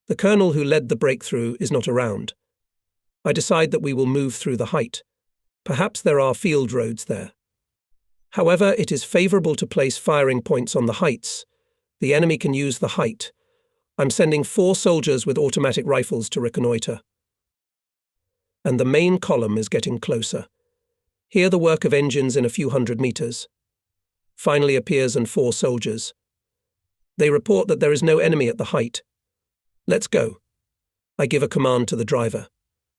The colonel who led the breakthrough is not around. I decide that we will move through the height. Perhaps there are field roads there. However, it is favourable to place firing points on the heights. The enemy can use the height. I'm sending 4 soldiers with automatic rifles to reconnoitre. And the main column is getting closer. Hear the work of engines in a few hundred metres. Finally appears and 4 soldiers. They report that there is no enemy at the height. Let's go. I give a command to the driver.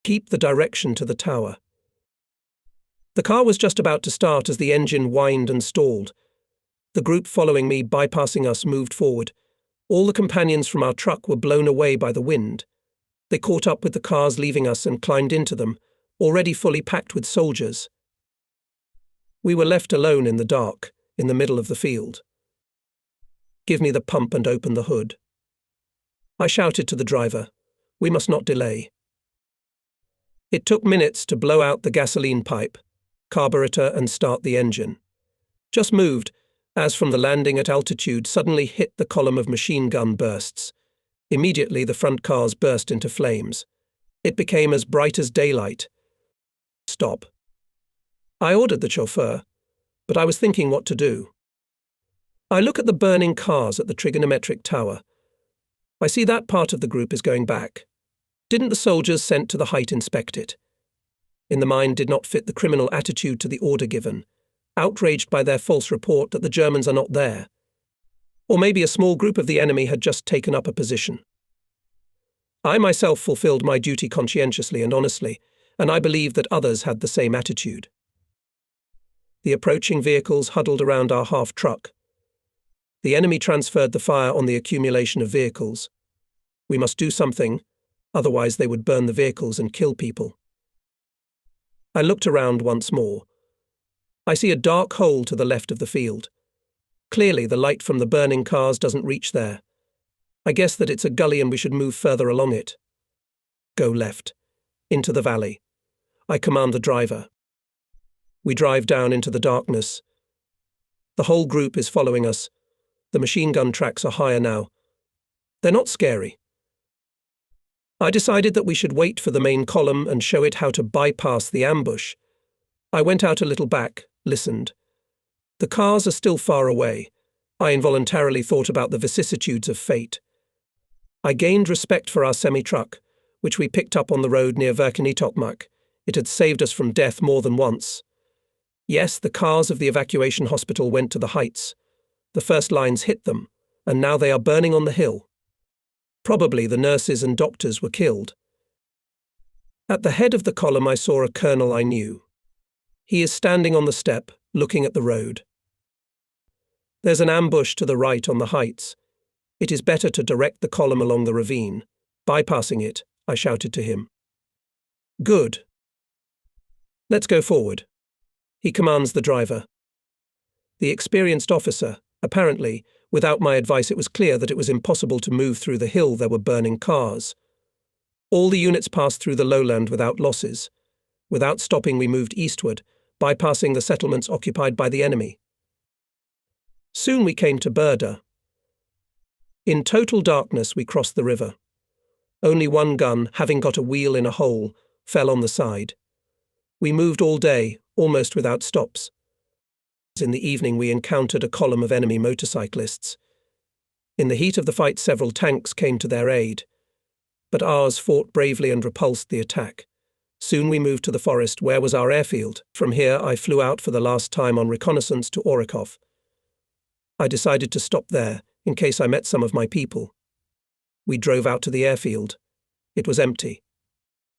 Keep the direction to the tower. The car was just about to start as the engine whined and stalled. The group following me, bypassing us, moved forward. All the companions from our truck were blown away by the wind. They caught up with the cars leaving us and climbed into them, already fully packed with soldiers. We were left alone in the dark, in the middle of the field. "Give me the pump and open the hood." I shouted to the driver. We must not delay. It took minutes to blow out the gasoline pipe, carburetor, and start the engine. Just moved, as from the landing at altitude suddenly hit the column of machine gun bursts. Immediately the front cars burst into flames. It became as bright as daylight. "Stop." I ordered the chauffeur, but I was thinking what to do. I look at the burning cars at the trigonometric tower. I see that part of the group is going back. Didn't the soldiers sent to the height inspect it? In the mind did not fit the criminal attitude to the order given, outraged by their false report that the Germans are not there. Or maybe a small group of the enemy had just taken up a position. I myself fulfilled my duty conscientiously and honestly, and I believe that others had the same attitude. The approaching vehicles huddled around our half-truck. The enemy transferred the fire on the accumulation of vehicles. We must do something, otherwise they would burn the vehicles and kill people. I looked around once more. I see a dark hole to the left of the field. Clearly, the light from the burning cars doesn't reach there. I guess that it's a gully and we should move further along it. Go left, into the valley. I command the driver. We drive down into the darkness. The whole group is following us. The machine gun tracks are higher now. They're not scary. I decided that we should wait for the main column and show it how to bypass the ambush. I went out a little back, listened. The cars are still far away. I involuntarily thought about the vicissitudes of fate. I gained respect for our semi-truck, which we picked up on the road near Reconnaissance. It had saved us from death more than once. Yes, the cars of the evacuation hospital went to the heights. The first lines hit them, and now they are burning on the hill. Probably the nurses and doctors were killed. At the head of the column I saw a colonel I knew. He is standing on the step, looking at the road. There's an ambush to the right on the heights. It is better to direct the column along the ravine. Bypassing it, I shouted to him. Good. Let's go forward. He commands the driver. The experienced officer, apparently, without my advice it was clear that it was impossible to move through the hill. There were burning cars. All the units passed through the lowland without losses. Without stopping we moved eastward, bypassing the settlements occupied by the enemy. Soon we came to Burda. In total darkness we crossed the river. Only one gun, having got a wheel in a hole, fell on the side. We moved all day, almost without stops. In the evening we encountered a column of enemy motorcyclists. In the heat of the fight several tanks came to their aid, but ours fought bravely and repulsed the attack. Soon we moved to the forest where was our airfield. From here I flew out for the last time on reconnaissance to Orakov. I decided to stop there, in case I met some of my people. We drove out to the airfield. It was empty.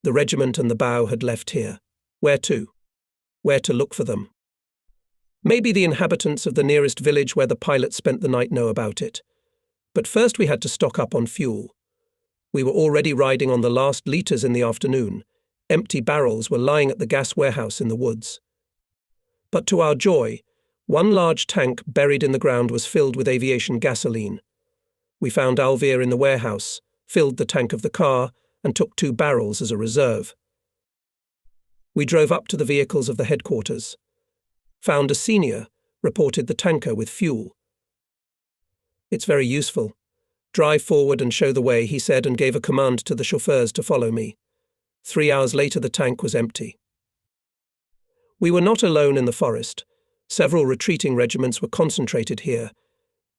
The regiment and the bow had left here. Where to? Where to look for them? Maybe the inhabitants of the nearest village where the pilot spent the night know about it. But first we had to stock up on fuel. We were already riding on the last litres in the afternoon. Empty barrels were lying at the gas warehouse in the woods. But to our joy, one large tank buried in the ground was filled with aviation gasoline. We found Alvear in the warehouse, filled the tank of the car, and took 2 barrels as a reserve. We drove up to the vehicles of the headquarters. Found a senior, reported the tanker with fuel. It's very useful. Drive forward and show the way, he said, and gave a command to the chauffeurs to follow me. 3 hours later the tank was empty. We were not alone in the forest. Several retreating regiments were concentrated here.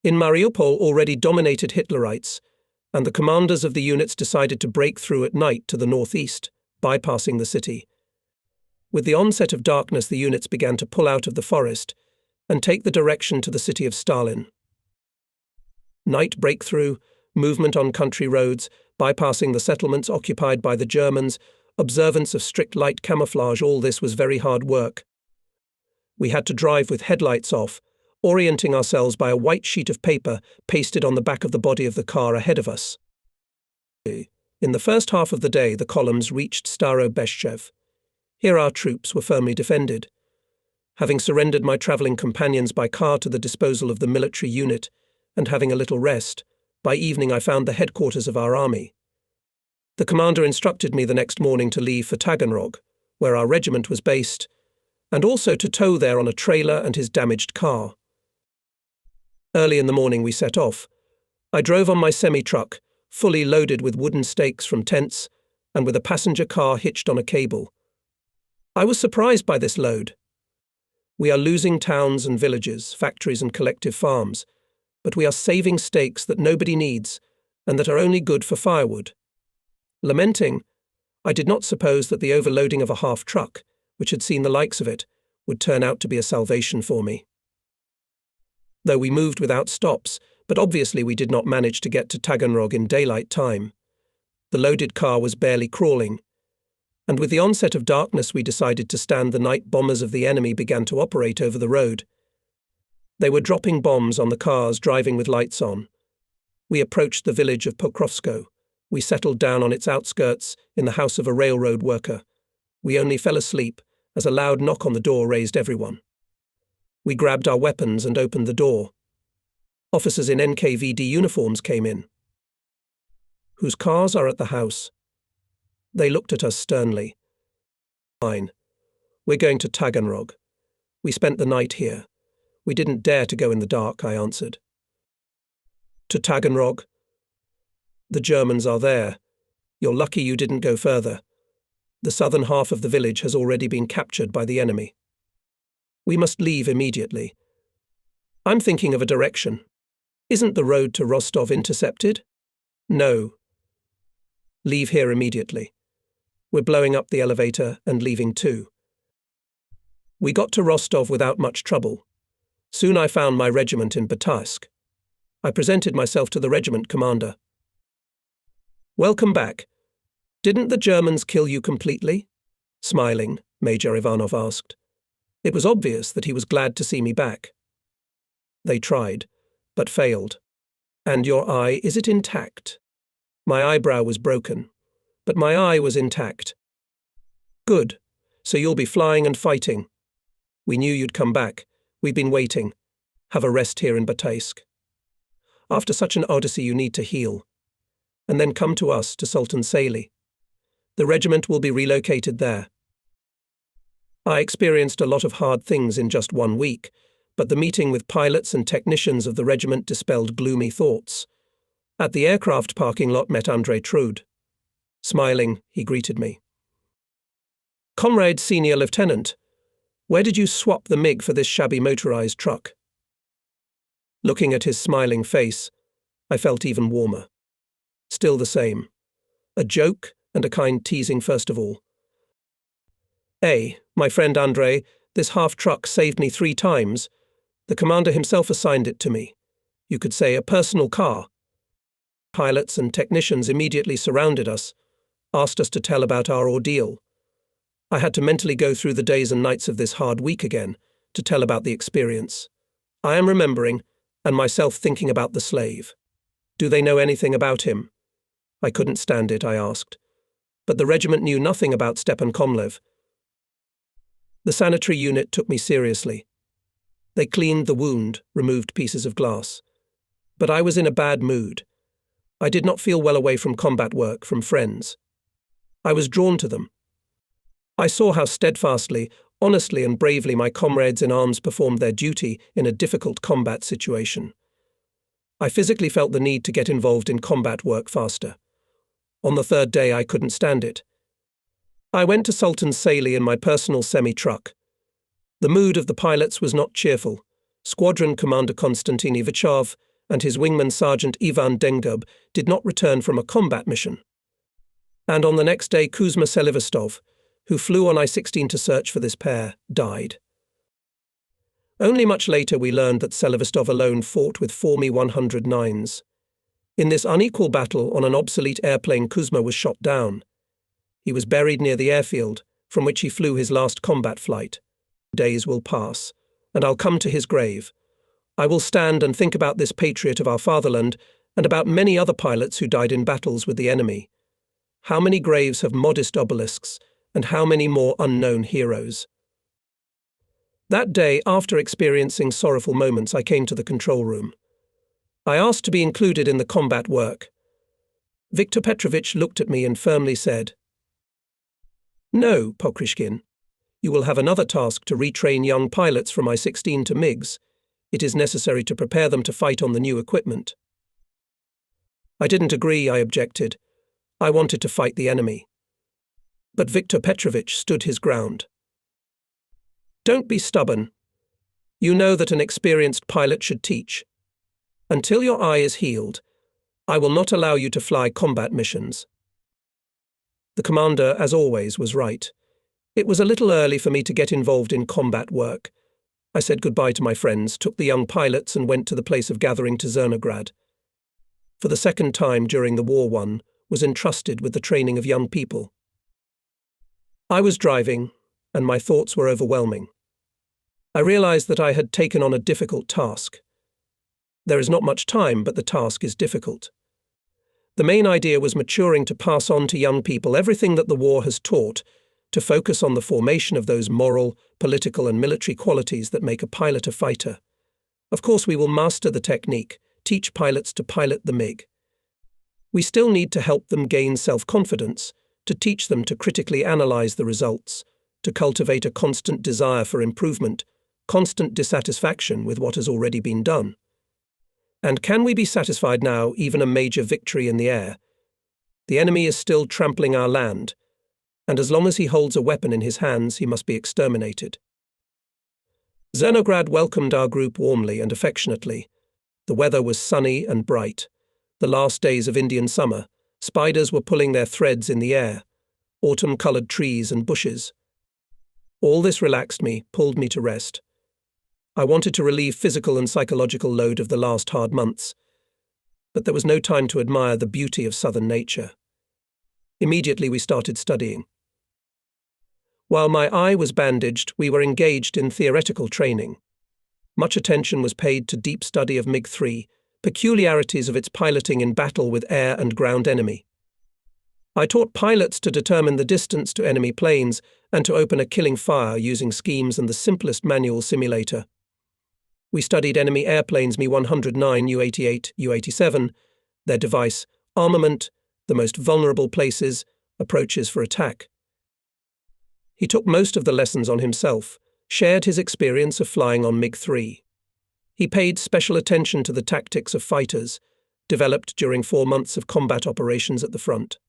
In Mariupol already dominated Hitlerites, and the commanders of the units decided to break through at night to the northeast, bypassing the city. With the onset of darkness the units began to pull out of the forest and take the direction to the city of Stalin. Night breakthrough, movement on country roads, bypassing the settlements occupied by the Germans, observance of strict light camouflage, all this was very hard work. We had to drive with headlights off, orienting ourselves by a white sheet of paper pasted on the back of the body of the car ahead of us. In the first half of the day the columns reached Starobeshchev. Here our troops were firmly defended. Having surrendered my travelling companions by car to the disposal of the military unit, and having a little rest, by evening I found the headquarters of our army. The commander instructed me the next morning to leave for Taganrog, where our regiment was based, and also to tow there on a trailer and his damaged car. Early in the morning we set off. I drove on my semi-truck, fully loaded with wooden stakes from tents, and with a passenger car hitched on a cable. I was surprised by this load. We are losing towns and villages, factories and collective farms, but we are saving stakes that nobody needs and that are only good for firewood. Lamenting, I did not suppose that the overloading of a half-truck, which had seen the likes of it, would turn out to be a salvation for me. Though we moved without stops, but obviously we did not manage to get to Taganrog in daylight time. The loaded car was barely crawling, and with the onset of darkness we decided to stand the night bombers of the enemy began to operate over the road. They were dropping bombs on the cars driving with lights on. We approached the village of Pokrovsko. We settled down on its outskirts in the house of a railroad worker. We only fell asleep as a loud knock on the door raised everyone. We grabbed our weapons and opened the door. Officers in NKVD uniforms came in. Whose cars are at the house? They looked at us sternly. Fine. We're going to Taganrog. We spent the night here. We didn't dare to go in the dark, I answered. To Taganrog? The Germans are there. You're lucky you didn't go further. The southern half of the village has already been captured by the enemy. We must leave immediately. I'm thinking of a direction. Isn't the road to Rostov intercepted? No. Leave here immediately. We're blowing up the elevator and leaving too. We got to Rostov without much trouble. Soon I found my regiment in Batarsk. I presented myself to the regiment commander. Welcome back. Didn't the Germans kill you completely? Smiling, Major Ivanov asked. It was obvious that he was glad to see me back. They tried, but failed. And your eye, is it intact? My eyebrow was broken, but my eye was intact. Good, so you'll be flying and fighting. We knew you'd come back. We've been waiting. Have a rest here in Bataisk. After such an odyssey you need to heal. And then come to us, to Sultan Seyli. The regiment will be relocated there. I experienced a lot of hard things in just 1 week, but the meeting with pilots and technicians of the regiment dispelled gloomy thoughts. At the aircraft parking lot met Andrei Trude. Smiling, he greeted me. Comrade Senior Lieutenant, where did you swap the MiG for this shabby motorized truck? Looking at his smiling face, I felt even warmer. Still the same. A joke and a kind teasing first of all. My friend Andrei, this half-truck saved me 3 times. The commander himself assigned it to me. You could say a personal car. Pilots and technicians immediately surrounded us, asked us to tell about our ordeal. I had to mentally go through the days and nights of this hard week again, to tell about the experience. I am remembering, and myself thinking about the slave. Do they know anything about him? I couldn't stand it, I asked. But the regiment knew nothing about Stepan Komlev. The sanitary unit took me seriously. They cleaned the wound, removed pieces of glass. But I was in a bad mood. I did not feel well away from combat work, from friends. I was drawn to them. I saw how steadfastly, honestly and bravely my comrades in arms performed their duty in a difficult combat situation. I physically felt the need to get involved in combat work faster. On the 3rd day I couldn't stand it. I went to Sultan Seyli in my personal semi-truck. The mood of the pilots was not cheerful. Squadron Commander Konstantin Ivachov and his wingman Sergeant Ivan Dengub did not return from a combat mission. And on the next day Kuzma Selivastov, who flew on I-16 to search for this pair, died. Only much later we learned that Selivastov alone fought with 4 Mi-109s. In this unequal battle on an obsolete airplane, Kuzma was shot down. He was buried near the airfield, from which he flew his last combat flight. Days will pass, and I'll come to his grave. I will stand and think about this patriot of our fatherland, and about many other pilots who died in battles with the enemy. How many graves have modest obelisks, and how many more unknown heroes? That day, after experiencing sorrowful moments, I came to the control room. I asked to be included in the combat work. Viktor Petrovich looked at me and firmly said, "No, Pokrishkin. You will have another task to retrain young pilots from I-16 to MiGs. It is necessary to prepare them to fight on the new equipment." I didn't agree, I objected. I wanted to fight the enemy. But Viktor Petrovich stood his ground. "Don't be stubborn. You know that an experienced pilot should teach. Until your eye is healed, I will not allow you to fly combat missions." The commander, as always, was right. It was a little early for me to get involved in combat work. I said goodbye to my friends, took the young pilots and went to the place of gathering to Zernograd. For the second time during the war, one was entrusted with the training of young people. I was driving, and my thoughts were overwhelming. I realized that I had taken on a difficult task. There is not much time, but the task is difficult. The main idea was maturing to pass on to young people everything that the war has taught, to focus on the formation of those moral, political and military qualities that make a pilot a fighter. Of course, we will master the technique, teach pilots to pilot the MiG. We still need to help them gain self-confidence, to teach them to critically analyze the results, to cultivate a constant desire for improvement, constant dissatisfaction with what has already been done. And can we be satisfied now, even a major victory in the air? The enemy is still trampling our land, and as long as he holds a weapon in his hands, he must be exterminated. Zernograd welcomed our group warmly and affectionately. The weather was sunny and bright. The last days of Indian summer, spiders were pulling their threads in the air, autumn-coloured trees and bushes. All this relaxed me, pulled me to rest. I wanted to relieve physical and psychological load of the last hard months, but there was no time to admire the beauty of southern nature. Immediately we started studying. While my eye was bandaged, we were engaged in theoretical training. Much attention was paid to deep study of MiG-3, peculiarities of its piloting in battle with air and ground enemy. I taught pilots to determine the distance to enemy planes and to open a killing fire using schemes and the simplest manual simulator. We studied enemy airplanes Mi-109, U-88, U-87, their device, armament, the most vulnerable places, approaches for attack. He took most of the lessons on himself, shared his experience of flying on MiG-3. He paid special attention to the tactics of fighters, developed during 4 months of combat operations at the front.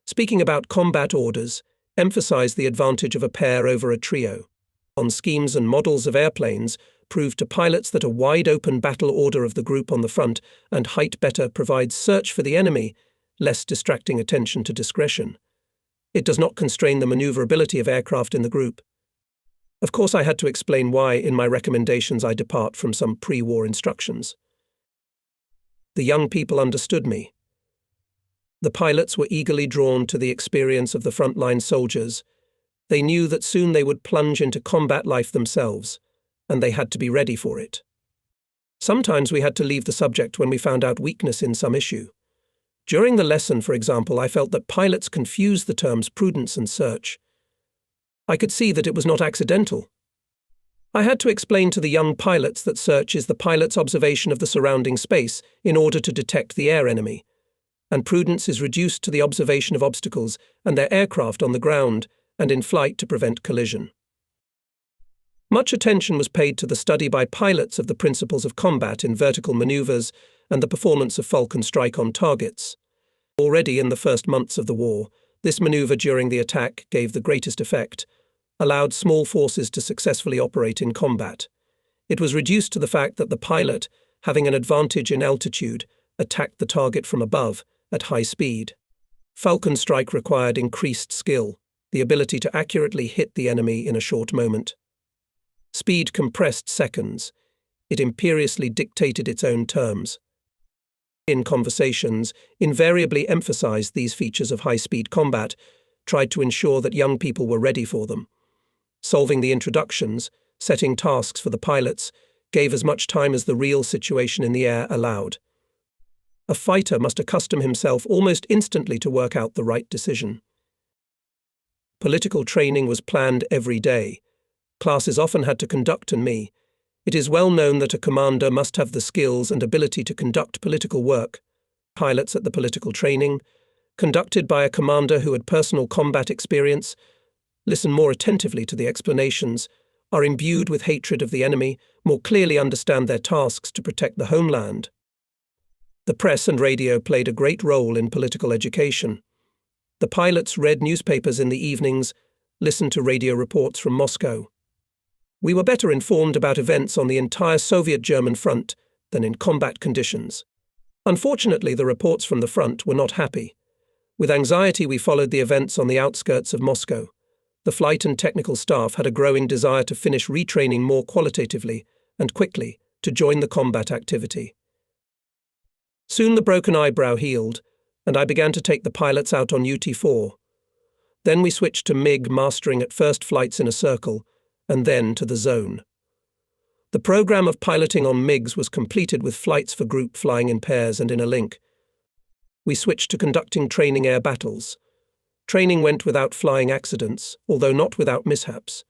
Speaking about combat orders, emphasized the advantage of a pair over a trio. On schemes and models of airplanes, proved to pilots that a wide-open battle order of the group on the front and height better provides search for the enemy, less distracting attention to discretion. It does not constrain the maneuverability of aircraft in the group. Of course, I had to explain why in my recommendations I depart from some pre-war instructions. The young people understood me. The pilots were eagerly drawn to the experience of the frontline soldiers. They knew that soon they would plunge into combat life themselves, and they had to be ready for it. Sometimes we had to leave the subject when we found out weakness in some issue. During the lesson, for example, I felt that pilots confused the terms prudence and search. I could see that it was not accidental. I had to explain to the young pilots that search is the pilot's observation of the surrounding space in order to detect the air enemy, and prudence is reduced to the observation of obstacles and their aircraft on the ground and in flight to prevent collision. Much attention was paid to the study by pilots of the principles of combat in vertical maneuvers and the performance of falcon strike on targets. Already in the first months of the war, this maneuver during the attack gave the greatest effect, allowed small forces to successfully operate in combat. It was reduced to the fact that the pilot, having an advantage in altitude, attacked the target from above, at high speed. Falcon strike required increased skill, the ability to accurately hit the enemy in a short moment. Speed compressed seconds. It imperiously dictated its own terms. In conversations, invariably emphasized these features of high-speed combat, tried to ensure that young people were ready for them. Solving the introductions, setting tasks for the pilots, gave as much time as the real situation in the air allowed. A fighter must accustom himself almost instantly to work out the right decision. Political training was planned every day. Classes often had to conduct and me. It is well known that a commander must have the skills and ability to conduct political work. Pilots at the political training, conducted by a commander who had personal combat experience, listen more attentively to the explanations, are imbued with hatred of the enemy, more clearly understand their tasks to protect the homeland. The press and radio played a great role in political education. The pilots read newspapers in the evenings, listened to radio reports from Moscow. We were better informed about events on the entire Soviet-German front than in combat conditions. Unfortunately, the reports from the front were not happy. With anxiety, we followed the events on the outskirts of Moscow. The flight and technical staff had a growing desire to finish retraining more qualitatively and quickly to join the combat activity. Soon the broken eyebrow healed, and I began to take the pilots out on UT4. Then we switched to MiG mastering at first flights in a circle, and then to the zone. The program of piloting on MiGs was completed with flights for group flying in pairs and in a link. We switched to conducting training air battles. Training went without flying accidents, although not without mishaps.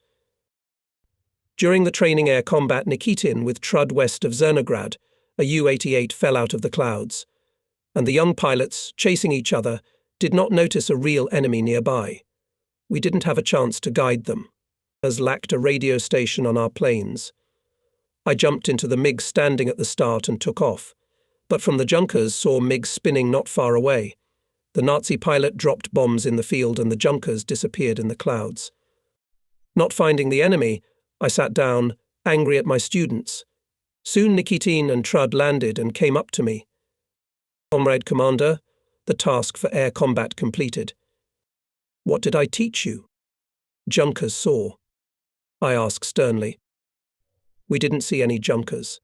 During the training air combat Nikitin with Trud west of Zernograd, a U-88 fell out of the clouds, and the young pilots, chasing each other, did not notice a real enemy nearby. We didn't have a chance to guide them, as lacked a radio station on our planes. I jumped into the MiG standing at the start and took off, but from the junkers saw MiG spinning not far away. The Nazi pilot dropped bombs in the field and the junkers disappeared in the clouds. Not finding the enemy, I sat down, angry at my students. Soon Nikitin and Trud landed and came up to me. "Comrade Commander, the task for air combat completed." "What did I teach you?" "Junkers saw." I asked sternly. "We didn't see any junkers.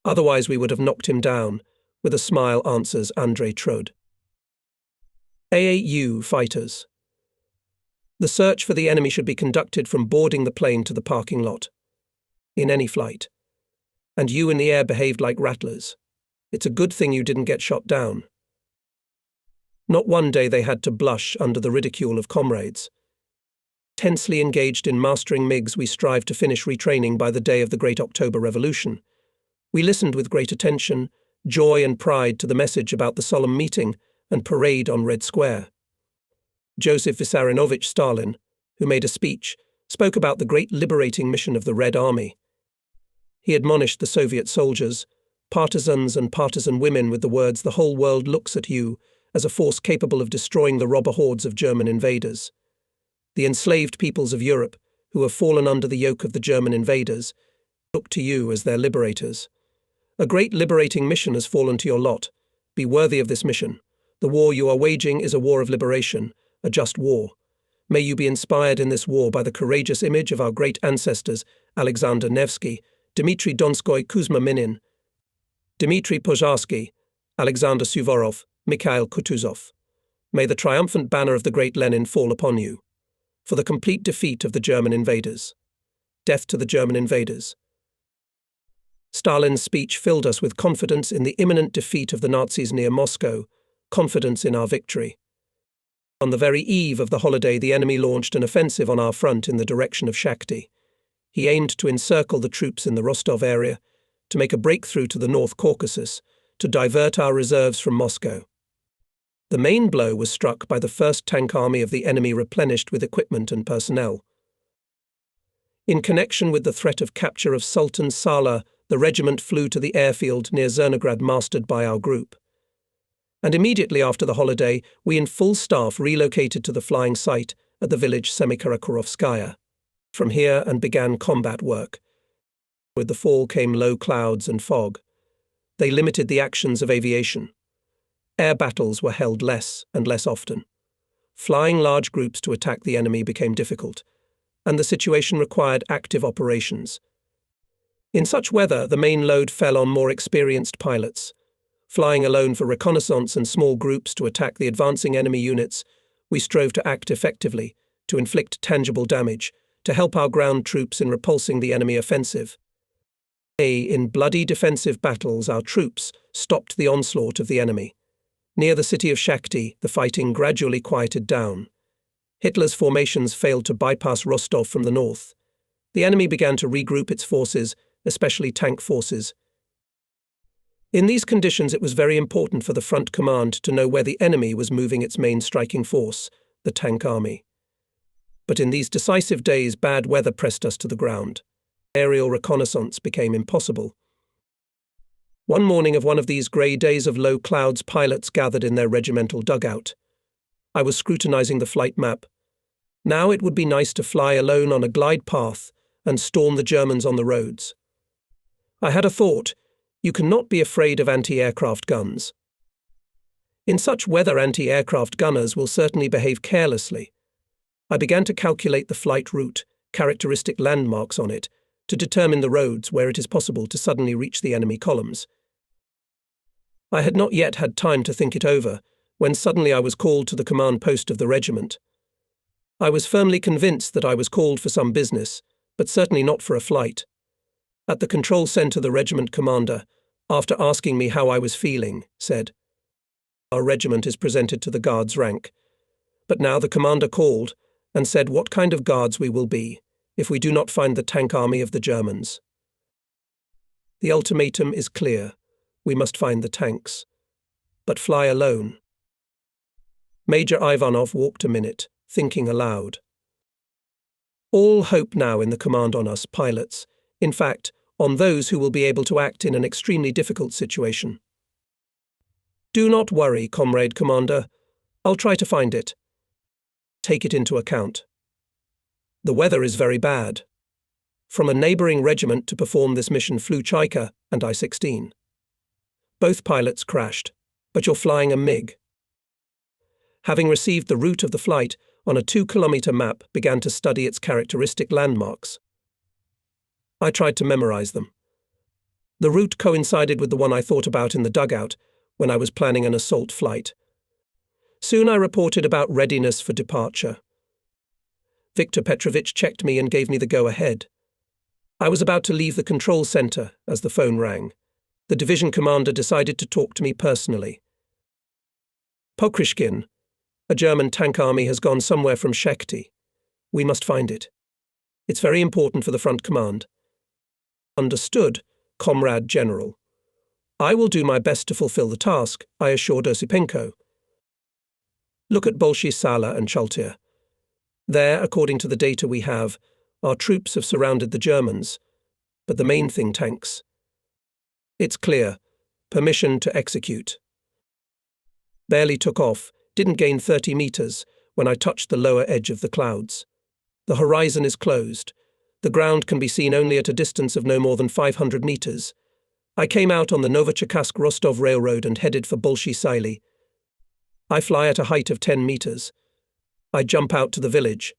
Otherwise we would have knocked him down," with a smile answers Andrei Trud. AAU fighters. The search for the enemy should be conducted from boarding the plane to the parking lot. In any flight. And you in the air behaved like rattlers. It's a good thing you didn't get shot down. Not one day they had to blush under the ridicule of comrades. Tensely engaged in mastering MiGs, we strived to finish retraining by the day of the Great October Revolution. We listened with great attention, joy and pride to the message about the solemn meeting and parade on Red Square. Joseph Vissarionovich Stalin, who made a speech, spoke about the great liberating mission of the Red Army. He admonished the Soviet soldiers, partisans and partisan women with the words, "The whole world looks at you as a force capable of destroying the robber hordes of German invaders. The enslaved peoples of Europe, who have fallen under the yoke of the German invaders, look to you as their liberators. A great liberating mission has fallen to your lot. Be worthy of this mission. The war you are waging is a war of liberation, a just war. May you be inspired in this war by the courageous image of our great ancestors, Alexander Nevsky, Dmitry Donskoy, Kuzma Minin, Dmitry Pozharsky, Alexander Suvorov, Mikhail Kutuzov. May the triumphant banner of the great Lenin fall upon you. For the complete defeat of the German invaders. Death to the German invaders." Stalin's speech filled us with confidence in the imminent defeat of the Nazis near Moscow, confidence in our victory. On the very eve of the holiday, the enemy launched an offensive on our front in the direction of Shakhty. He aimed to encircle the troops in the Rostov area, to make a breakthrough to the North Caucasus, to divert our reserves from Moscow. The main blow was struck by the 1st Tank Army of the enemy, replenished with equipment and personnel. In connection with the threat of capture of Sultan Sala, the regiment flew to the airfield near Zernograd, mastered by our group. And immediately after the holiday, we in full staff relocated to the flying site at the village Semikarakorovskaya. From here and began combat work. With the fall came low clouds and fog. They limited the actions of aviation. Air battles were held less and less often. Flying large groups to attack the enemy became difficult, and the situation required active operations. In such weather, the main load fell on more experienced pilots. Flying alone for reconnaissance and small groups to attack the advancing enemy units, we strove to act effectively, to inflict tangible damage, to help our ground troops in repulsing the enemy offensive. In bloody defensive battles, our troops stopped the onslaught of the enemy. Near the city of Shakhty, the fighting gradually quieted down. Hitler's formations failed to bypass Rostov from the north. The enemy began to regroup its forces, especially tank forces. In these conditions, it was very important for the front command to know where the enemy was moving its main striking force, the tank army. But in these decisive days, bad weather pressed us to the ground. Aerial reconnaissance became impossible. One morning of one of these grey days of low clouds, pilots gathered in their regimental dugout. I was scrutinizing the flight map. Now it would be nice to fly alone on a glide path and storm the Germans on the roads. I had a thought. You cannot be afraid of anti-aircraft guns. In such weather, anti-aircraft gunners will certainly behave carelessly. I began to calculate the flight route, characteristic landmarks on it, to determine the roads where it is possible to suddenly reach the enemy columns. I had not yet had time to think it over, when suddenly I was called to the command post of the regiment. I was firmly convinced that I was called for some business, but certainly not for a flight. At the control centre, the regiment commander, after asking me how I was feeling, said, "Our regiment is presented to the guards rank." But now the commander called and said what kind of guards we will be if we do not find the tank army of the Germans. The ultimatum is clear. We must find the tanks. But fly alone. Major Ivanov walked a minute, thinking aloud. All hope now in the command on us pilots, in fact, on those who will be able to act in an extremely difficult situation. Do not worry, comrade commander. I'll try to find it. Take it into account. The weather is very bad. From a neighbouring regiment to perform this mission flew Chaika and I-16. Both pilots crashed, but you're flying a MiG. Having received the route of the flight, on a 2-kilometre map, began to study its characteristic landmarks. I tried to memorize them. The route coincided with the one I thought about in the dugout when I was planning an assault flight. Soon I reported about readiness for departure. Viktor Petrovich checked me and gave me the go-ahead. I was about to leave the control centre as the phone rang. The division commander decided to talk to me personally. "Pokrishkin, a German tank army has gone somewhere from Shekty. We must find it. It's very important for the front command." "Understood, Comrade General. I will do my best to fulfill the task," I assured Osipenko. "Look at Bolshy Sala and Chaltir. There, according to the data we have, our troops have surrounded the Germans, but the main thing, tanks. It's clear. Permission to execute." Barely took off, didn't gain 30 metres, when I touched the lower edge of the clouds. The horizon is closed. The ground can be seen only at a distance of no more than 500 metres. I came out on the Novocherkassk-Rostov Railroad and headed for Bolshy Sily. I fly at a height of 10 metres. I jump out to the village.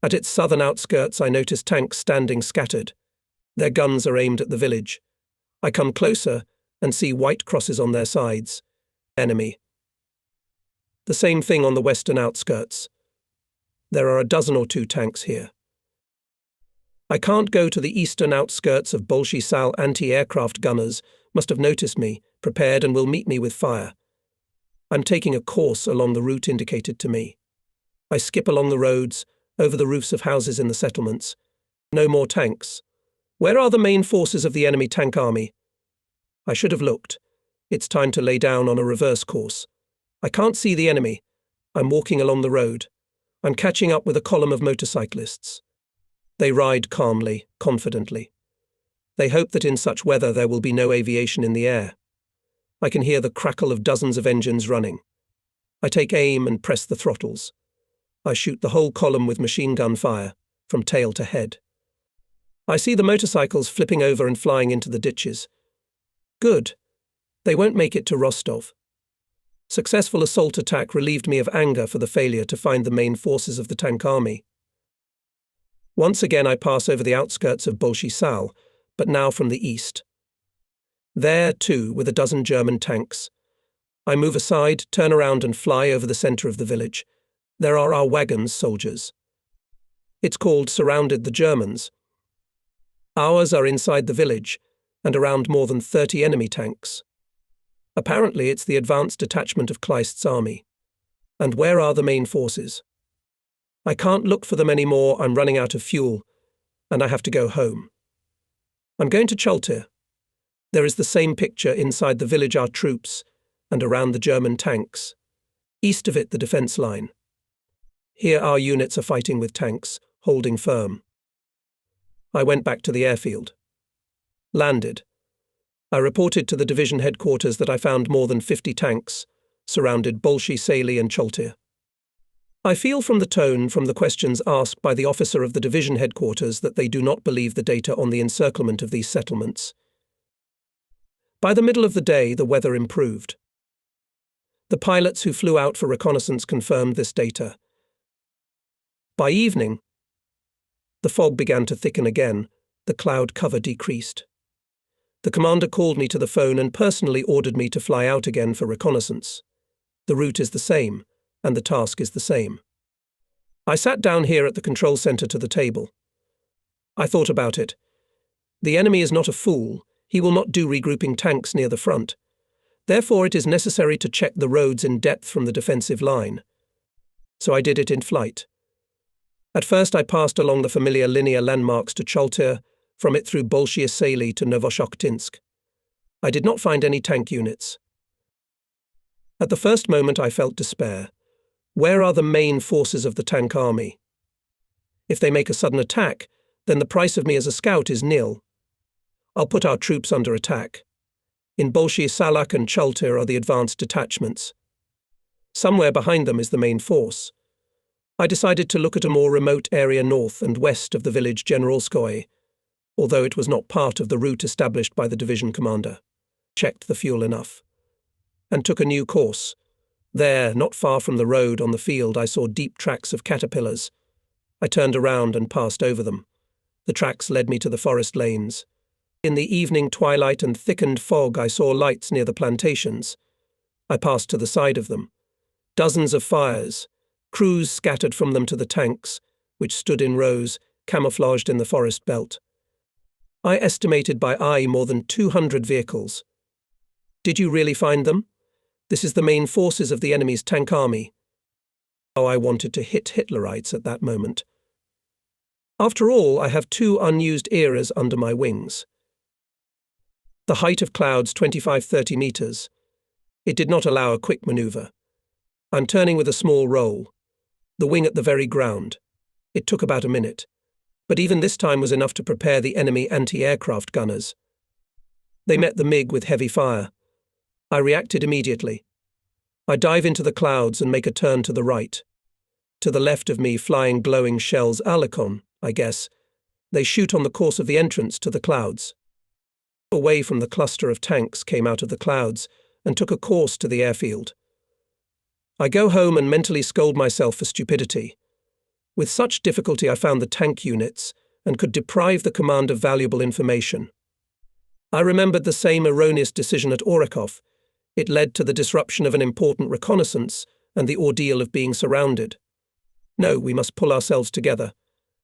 At its southern outskirts, I notice tanks standing scattered. Their guns are aimed at the village. I come closer and see white crosses on their sides. Enemy. The same thing on the western outskirts. There are a dozen or two tanks here. I can't go to the eastern outskirts of Bolshy Sal. Anti-aircraft gunners must have noticed me, prepared, and will meet me with fire. I'm taking a course along the route indicated to me. I skip along the roads, over the roofs of houses in the settlements. No more tanks. Where are the main forces of the enemy tank army? I should have looked. It's time to lay down on a reverse course. I can't see the enemy. I'm walking along the road. I'm catching up with a column of motorcyclists. They ride calmly, confidently. They hope that in such weather there will be no aviation in the air. I can hear the crackle of dozens of engines running. I take aim and press the throttles. I shoot the whole column with machine gun fire, from tail to head. I see the motorcycles flipping over and flying into the ditches. Good. They won't make it to Rostov. Successful assault attack relieved me of anger for the failure to find the main forces of the tank army. Once again I pass over the outskirts of Bolshy Sal, but now from the east. There, too, with a dozen German tanks. I move aside, turn around and fly over the centre of the village. There are our wagons, soldiers. It's called Surrounded the Germans. Ours are inside the village, and around more than 30 enemy tanks. Apparently it's the advanced detachment of Kleist's army. And where are the main forces? I can't look for them anymore, I'm running out of fuel. and I have to go home. I'm going to Chaltir. There is the same picture inside the village our troops, and around the German tanks. East of it, the defence line. Here our units are fighting with tanks, holding firm. I went back to the airfield. Landed. I reported to the division headquarters that I found more than 50 tanks, surrounded Bolshy, Saley and Chaltir. I feel from the tone from the questions asked by the officer of the division headquarters that they do not believe the data on the encirclement of these settlements. By the middle of the day, the weather improved. The pilots who flew out for reconnaissance confirmed this data. By evening, the fog began to thicken again, the cloud cover decreased. The commander called me to the phone and personally ordered me to fly out again for reconnaissance. The route is the same, and the task is the same. I sat down here at the control center to the table. I thought about it. The enemy is not a fool. He will not do regrouping tanks near the front. Therefore, it is necessary to check the roads in depth from the defensive line. So I did it in flight. At first, I passed along the familiar linear landmarks to Chaltir, from it through Bolshy Saley to Novoshokhtinsk. I did not find any tank units. At the first moment, I felt despair. Where are the main forces of the tank army? If they make a sudden attack, then the price of me as a scout is nil. I'll put our troops under attack. In Bolshy, Salak and Chaltir are the advanced detachments. Somewhere behind them is the main force. I decided to look at a more remote area north and west of the village Generalskoye, although it was not part of the route established by the division commander. Checked the fuel enough. And took a new course. There, not far from the road on the field, I saw deep tracks of caterpillars. I turned around and passed over them. The tracks led me to the forest lanes. In the evening twilight and thickened fog, I saw lights near the plantations. I passed to the side of them. Dozens of fires. Crews scattered from them to the tanks, which stood in rows, camouflaged in the forest belt. I estimated by eye more than 200 vehicles. Did you really find them? This is the main forces of the enemy's tank army. Oh, I wanted to hit Hitlerites at that moment. After all, I have 2 unused eras under my wings. The height of clouds 25-30 meters. It did not allow a quick maneuver. I'm turning with a small roll. The wing at the very ground. It took about a minute. But even this time was enough to prepare the enemy anti-aircraft gunners. They met the MiG with heavy fire. I reacted immediately. I dive into the clouds and make a turn to the right. To the left of me, flying glowing shells, Alikon, I guess. They shoot on the course of the entrance to the clouds. Away from the cluster of tanks came out of the clouds and took a course to the airfield. I go home and mentally scold myself for stupidity. With such difficulty I found the tank units and could deprive the command of valuable information. I remembered the same erroneous decision at Orakov. It led to the disruption of an important reconnaissance and the ordeal of being surrounded. No, we must pull ourselves together.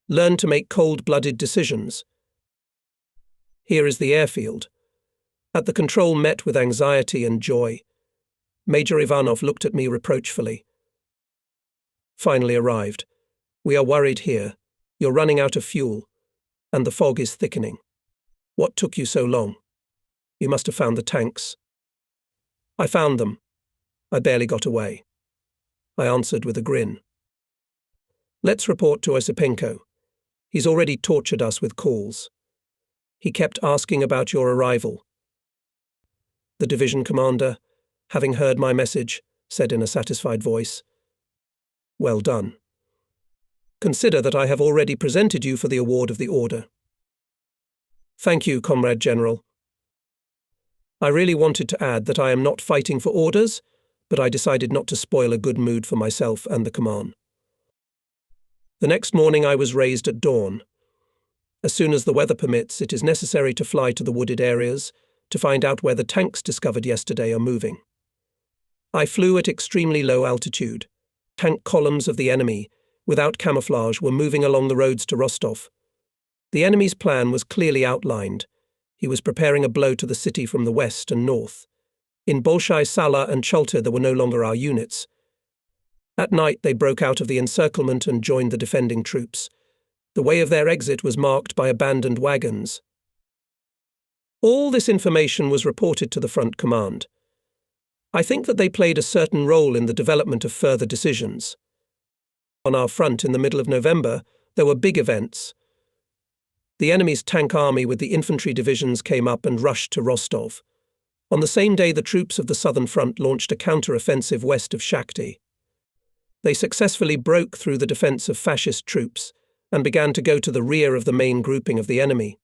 Learn to make cold-blooded decisions. Here is the airfield. At the control met with anxiety and joy. Major Ivanov looked at me reproachfully. Finally arrived. We are worried here. You're running out of fuel, and the fog is thickening. What took you so long? You must have found the tanks. I found them. I barely got away. I answered with a grin. Let's report to Osipenko. He's already tortured us with calls. He kept asking about your arrival. The division commander, having heard my message, said in a satisfied voice, "Well done. Consider that I have already presented you for the award of the order." "Thank you, Comrade General." I really wanted to add that I am not fighting for orders, but I decided not to spoil a good mood for myself and the command. The next morning I was raised at dawn. As soon as the weather permits, it is necessary to fly to the wooded areas to find out where the tanks discovered yesterday are moving. I flew at extremely low altitude. Tank columns of the enemy, without camouflage, were moving along the roads to Rostov. The enemy's plan was clearly outlined. He was preparing a blow to the city from the west and north. In Bolshy, Sala and Chaltir there were no longer our units. At night they broke out of the encirclement and joined the defending troops. The way of their exit was marked by abandoned wagons. All this information was reported to the front command. I think that they played a certain role in the development of further decisions. On our front in the middle of November, there were big events. The enemy's tank army with the infantry divisions came up and rushed to Rostov. On the same day, the troops of the Southern Front launched a counter-offensive west of Shakhty. They successfully broke through the defense of fascist troops and began to go to the rear of the main grouping of the enemy.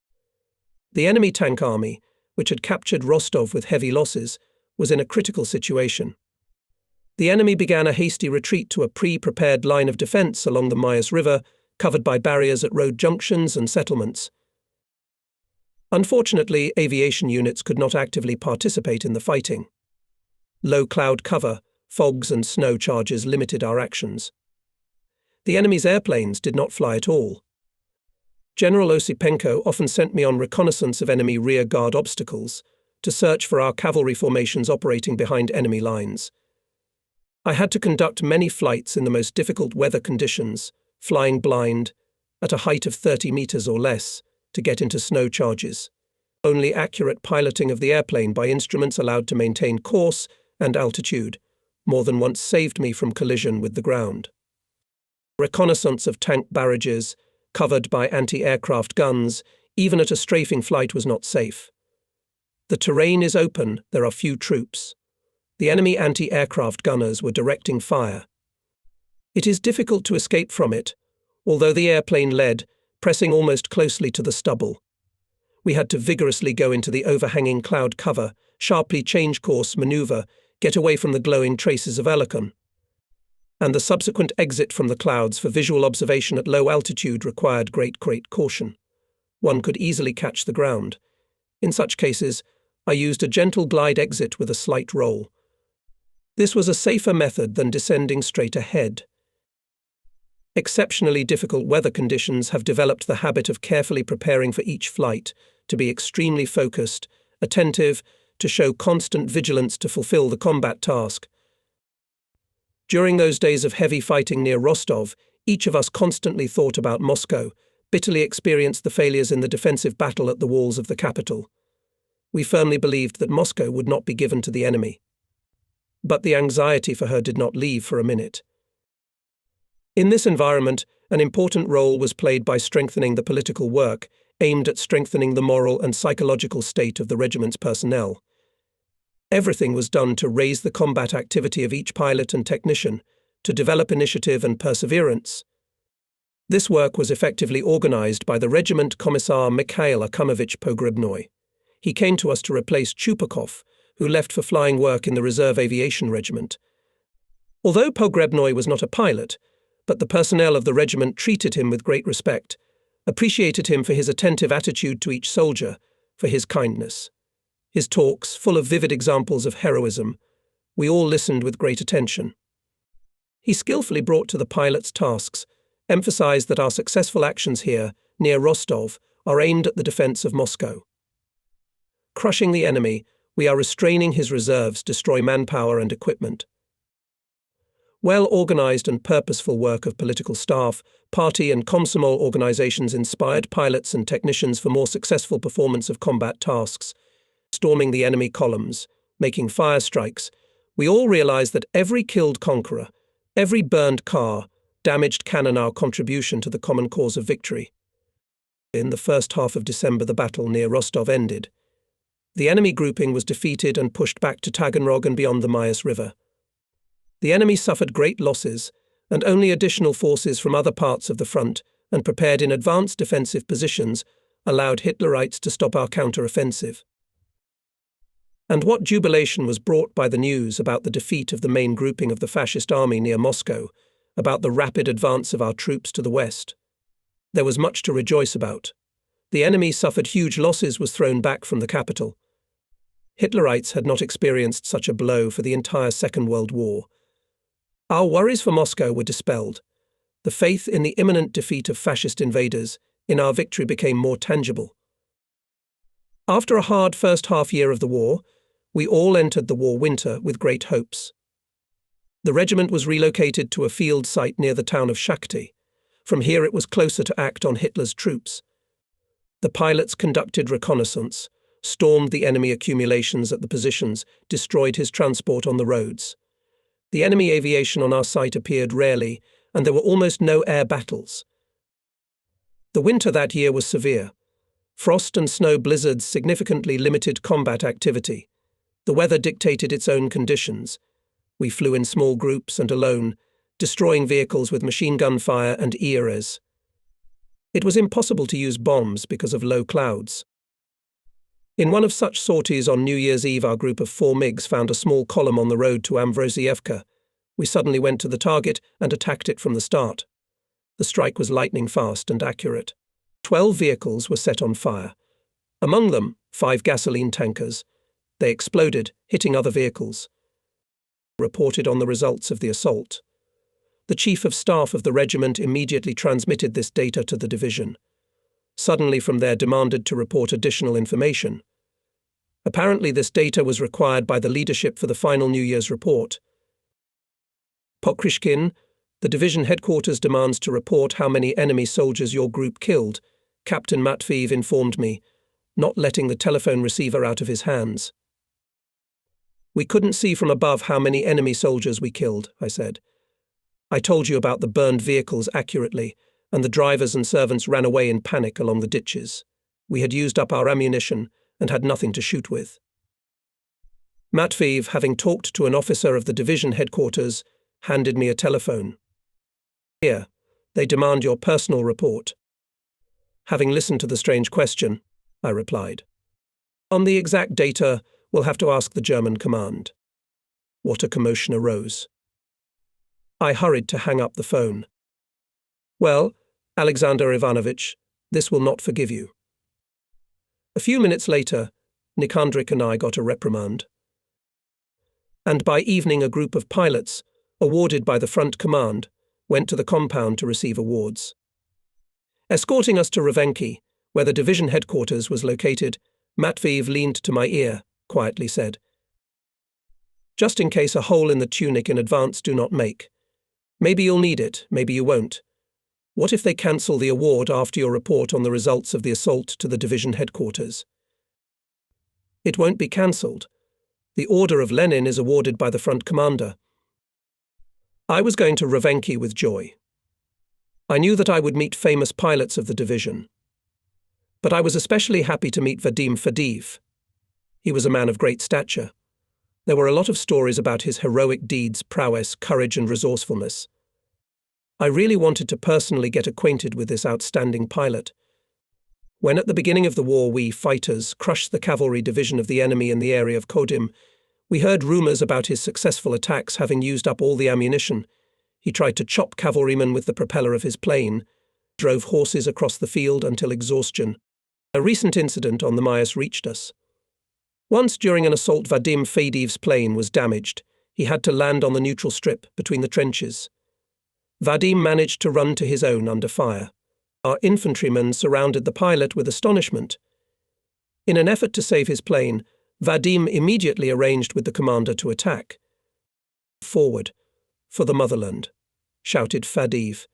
The enemy tank army, which had captured Rostov with heavy losses, was in a critical situation. The enemy began a hasty retreat to a pre-prepared line of defense along the Mayas River, covered by barriers at road junctions and settlements. Unfortunately, aviation units could not actively participate in the fighting. Low cloud cover, fogs and snow charges limited our actions. The enemy's airplanes did not fly at all. General Osipenko often sent me on reconnaissance of enemy rear guard obstacles to search for our cavalry formations operating behind enemy lines. I had to conduct many flights in the most difficult weather conditions, flying blind, at a height of 30 meters or less, to get into snow charges. Only accurate piloting of the airplane by instruments allowed to maintain course and altitude more than once saved me from collision with the ground. Reconnaissance of tank barrages, covered by anti-aircraft guns, even at a strafing flight was not safe. The terrain is open, there are few troops. The enemy anti-aircraft gunners were directing fire. It is difficult to escape from it, although the airplane led, pressing almost closely to the stubble. We had to vigorously go into the overhanging cloud cover, sharply change course, maneuver, get away from the glowing traces of Evacuation. And the subsequent exit from the clouds for visual observation at low altitude required great caution. One could easily catch the ground. In such cases, I used a gentle glide exit with a slight roll. This was a safer method than descending straight ahead. Exceptionally difficult weather conditions have developed the habit of carefully preparing for each flight, to be extremely focused, attentive, to show constant vigilance to fulfill the combat task. During those days of heavy fighting near Rostov, each of us constantly thought about Moscow, bitterly experienced the failures in the defensive battle at the walls of the capital. We firmly believed that Moscow would not be given to the enemy. But the anxiety for her did not leave for a minute. In this environment, an important role was played by strengthening the political work, aimed at strengthening the moral and psychological state of the regiment's personnel. Everything was done to raise the combat activity of each pilot and technician, to develop initiative and perseverance. This work was effectively organized by the regiment commissar Mikhail Akumovich Pogrebnoy. He came to us to replace Chupakov, who left for flying work in the Reserve Aviation Regiment. Although Pogrebnoy was not a pilot, but the personnel of the regiment treated him with great respect, appreciated him for his attentive attitude to each soldier, for his kindness. His talks, full of vivid examples of heroism, we all listened with great attention. He skillfully brought to the pilots' tasks, emphasized that our successful actions here, near Rostov, are aimed at the defense of Moscow. Crushing the enemy, we are restraining his reserves, destroy manpower and equipment. Well-organized and purposeful work of political staff, party and Komsomol organizations inspired pilots and technicians for more successful performance of combat tasks. Storming the enemy columns, making fire strikes, we all realized that every killed conqueror, every burned car, damaged cannon our contribution to the common cause of victory. In the first half of December, the battle near Rostov ended. The enemy grouping was defeated and pushed back to Taganrog and beyond the Mayas River. The enemy suffered great losses, and only additional forces from other parts of the front and prepared in advanced defensive positions allowed Hitlerites to stop our counter-offensive. And what jubilation was brought by the news about the defeat of the main grouping of the fascist army near Moscow, about the rapid advance of our troops to the west. There was much to rejoice about. The enemy suffered huge losses, was thrown back from the capital. Hitlerites had not experienced such a blow for the entire Second World War. Our worries for Moscow were dispelled. The faith in the imminent defeat of fascist invaders, in our victory, became more tangible. After a hard first half year of the war, we all entered the war winter with great hopes. The regiment was relocated to a field site near the town of Shakhty. From here it was closer to act on Hitler's troops. The pilots conducted reconnaissance, stormed the enemy accumulations at the positions, destroyed his transport on the roads. The enemy aviation on our site appeared rarely, and there were almost no air battles. The winter that year was severe. Frost and snow blizzards significantly limited combat activity. The weather dictated its own conditions. We flew in small groups and alone, destroying vehicles with machine gun fire and ERS. It was impossible to use bombs because of low clouds. In one of such sorties on New Year's Eve, our group of 4 MiGs found a small column on the road to Amvrosievka. We suddenly went to the target and attacked it from the start. The strike was lightning fast and accurate. 12 vehicles were set on fire. Among them, 5 gasoline tankers. They exploded, hitting other vehicles. Reported on the results of the assault. The Chief of Staff of the regiment immediately transmitted this data to the division. Suddenly from there demanded to report additional information. Apparently this data was required by the leadership for the final New Year's report. Pokryshkin, the division headquarters demands to report how many enemy soldiers your group killed, Captain Matveev informed me, not letting the telephone receiver out of his hands. We couldn't see from above how many enemy soldiers we killed, I said. I told you about the burned vehicles accurately, and the drivers and servants ran away in panic along the ditches. We had used up our ammunition and had nothing to shoot with. Matveev, having talked to an officer of the division headquarters, handed me a telephone. Here, they demand your personal report. Having listened to the strange question, I replied. On the exact data, we'll have to ask the German command. What a commotion arose. I hurried to hang up the phone. Well, Alexander Ivanovich, this will not forgive you. A few minutes later, Nikandrik and I got a reprimand. And by evening a group of pilots, awarded by the front command, went to the compound to receive awards. Escorting us to Ravenki, where the division headquarters was located, Matveev leaned to my ear, quietly said, "Just in case a hole in the tunic in advance do not make. Maybe you'll need it, maybe you won't. What if they cancel the award after your report on the results of the assault to the division headquarters?" It won't be cancelled. The Order of Lenin is awarded by the front commander. I was going to Ravenki with joy. I knew that I would meet famous pilots of the division. But I was especially happy to meet Vadim Fadiev. He was a man of great stature. There were a lot of stories about his heroic deeds, prowess, courage and resourcefulness. I really wanted to personally get acquainted with this outstanding pilot. When at the beginning of the war we, fighters, crushed the cavalry division of the enemy in the area of Kodim, we heard rumours about his successful attacks having used up all the ammunition. He tried to chop cavalrymen with the propeller of his plane, drove horses across the field until exhaustion. A recent incident on the Maas reached us. Once during an assault, Vadim Fadiev's plane was damaged. He had to land on the neutral strip between the trenches. Vadim managed to run to his own under fire. Our infantrymen surrounded the pilot with astonishment. In an effort to save his plane, Vadim immediately arranged with the commander to attack. "Forward, for the motherland," shouted Fadiev.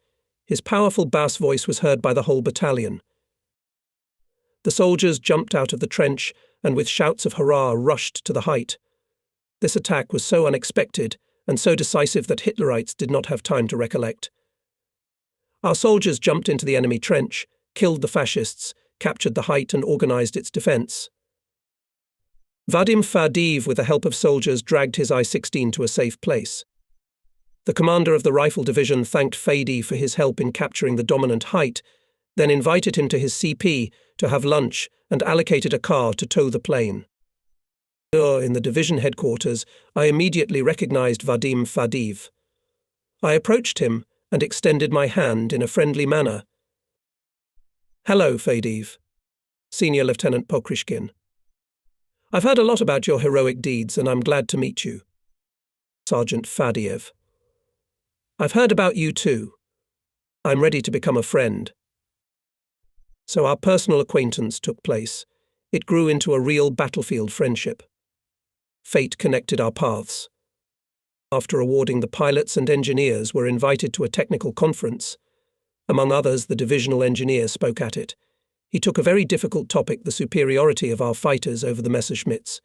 His powerful bass voice was heard by the whole battalion. The soldiers jumped out of the trench and with shouts of hurrah rushed to the height. This attack was so unexpected and so decisive that Hitlerites did not have time to recollect. Our soldiers jumped into the enemy trench, killed the fascists, captured the height and organised its defence. Vadim Fadiev, with the help of soldiers, dragged his I-16 to a safe place. The commander of the rifle division thanked Fadiev for his help in capturing the dominant height, then invited him to his CP to have lunch and allocated a car to tow the plane. In the division headquarters, I immediately recognized Vadim Fadiev. I approached him and extended my hand in a friendly manner. "Hello, Fadiev. Senior Lieutenant Pokryshkin. I've heard a lot about your heroic deeds and I'm glad to meet you." Sergeant Fadiev. "I've heard about you too. I'm ready to become a friend." So our personal acquaintance took place. It grew into a real battlefield friendship. Fate connected our paths. After awarding, the pilots and engineers were invited to a technical conference. Among others, the divisional engineer spoke at it. He took a very difficult topic, the superiority of our fighters over the Messerschmitts,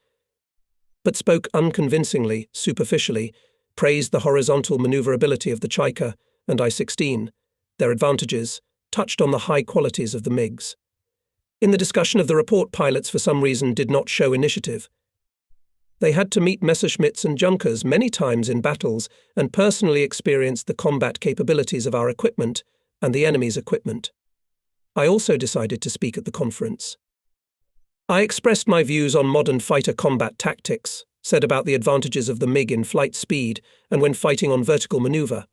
but spoke unconvincingly, superficially, praised the horizontal maneuverability of the Chaika and I-16, their advantages, touched on the high qualities of the MiGs. In the discussion of the report, pilots for some reason did not show initiative. They had to meet Messerschmitts and Junkers many times in battles and personally experienced the combat capabilities of our equipment and the enemy's equipment. I also decided to speak at the conference. I expressed my views on modern fighter combat tactics, said about the advantages of the MiG in flight speed and when fighting on vertical maneuver.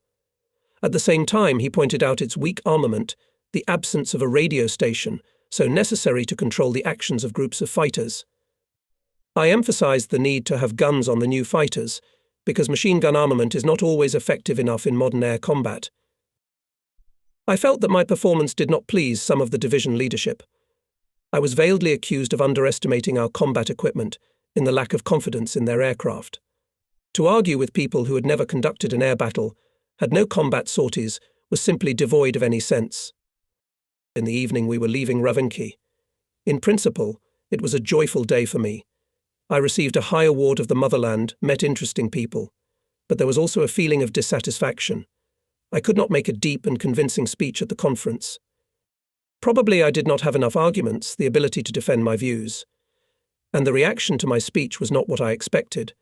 At the same time, he pointed out its weak armament, the absence of a radio station, so necessary to control the actions of groups of fighters. I emphasized the need to have guns on the new fighters, because machine gun armament is not always effective enough in modern air combat. I felt that my performance did not please some of the division leadership. I was veiledly accused of underestimating our combat equipment in the lack of confidence in their aircraft. To argue with people who had never conducted an air battle, had no combat sorties, was simply devoid of any sense. In the evening we were leaving Ravenki. In principle, it was a joyful day for me. I received a high award of the motherland, met interesting people, but there was also a feeling of dissatisfaction. I could not make a deep and convincing speech at the conference. Probably I did not have enough arguments, the ability to defend my views. And the reaction to my speech was not what I expected.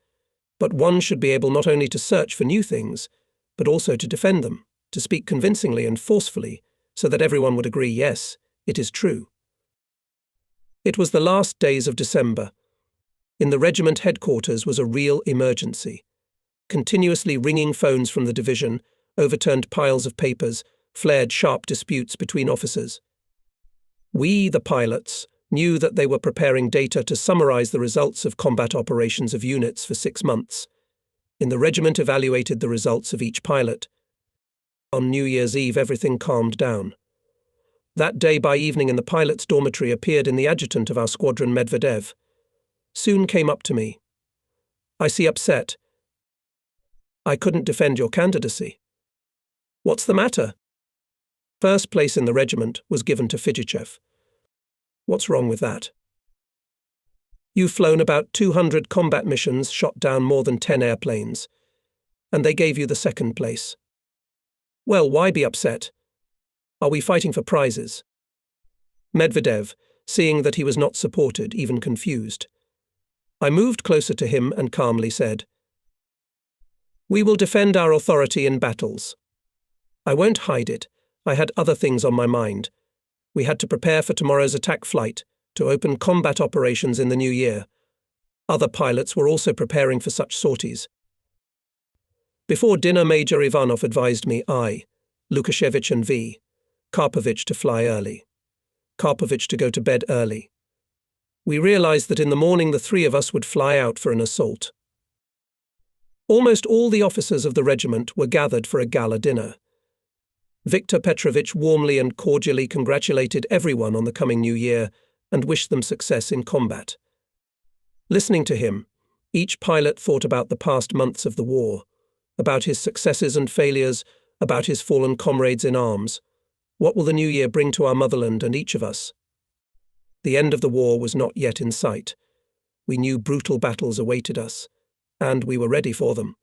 But one should be able not only to search for new things, but also to defend them, to speak convincingly and forcefully, so that everyone would agree, yes, it is true. It was the last days of December. In the regiment headquarters was a real emergency. Continuously ringing phones from the division, overturned piles of papers, flared sharp disputes between officers. We, the pilots, knew that they were preparing data to summarize the results of combat operations of units for 6 months. In the regiment evaluated the results of each pilot. On New Year's Eve, everything calmed down. That day by evening in the pilot's dormitory appeared in the adjutant of our squadron, Medvedev. Soon came up to me. I see upset. I couldn't defend your candidacy. What's the matter? First place in the regiment was given to Fidjichev. What's wrong with that? You've flown about 200 combat missions, shot down more than 10 airplanes, and they gave you the second place. Well, why be upset? Are we fighting for prizes? Medvedev, seeing that he was not supported, even confused. I moved closer to him and calmly said, "We will defend our authority in battles. I won't hide it. I had other things on my mind. We had to prepare for tomorrow's attack flight, to open combat operations in the new year. Other pilots were also preparing for such sorties. Before dinner, Major Ivanov advised me, Lukashevich and V. Karpovich to fly early. Karpovich to go to bed early. We realized that in the morning the three of us would fly out for an assault. Almost all the officers of the regiment were gathered for a gala dinner. Viktor Petrovich warmly and cordially congratulated everyone on the coming new year and wished them success in combat. Listening to him, each pilot thought about the past months of the war, about his successes and failures, about his fallen comrades in arms. What will the new year bring to our motherland and each of us? The end of the war was not yet in sight. We knew brutal battles awaited us, and we were ready for them.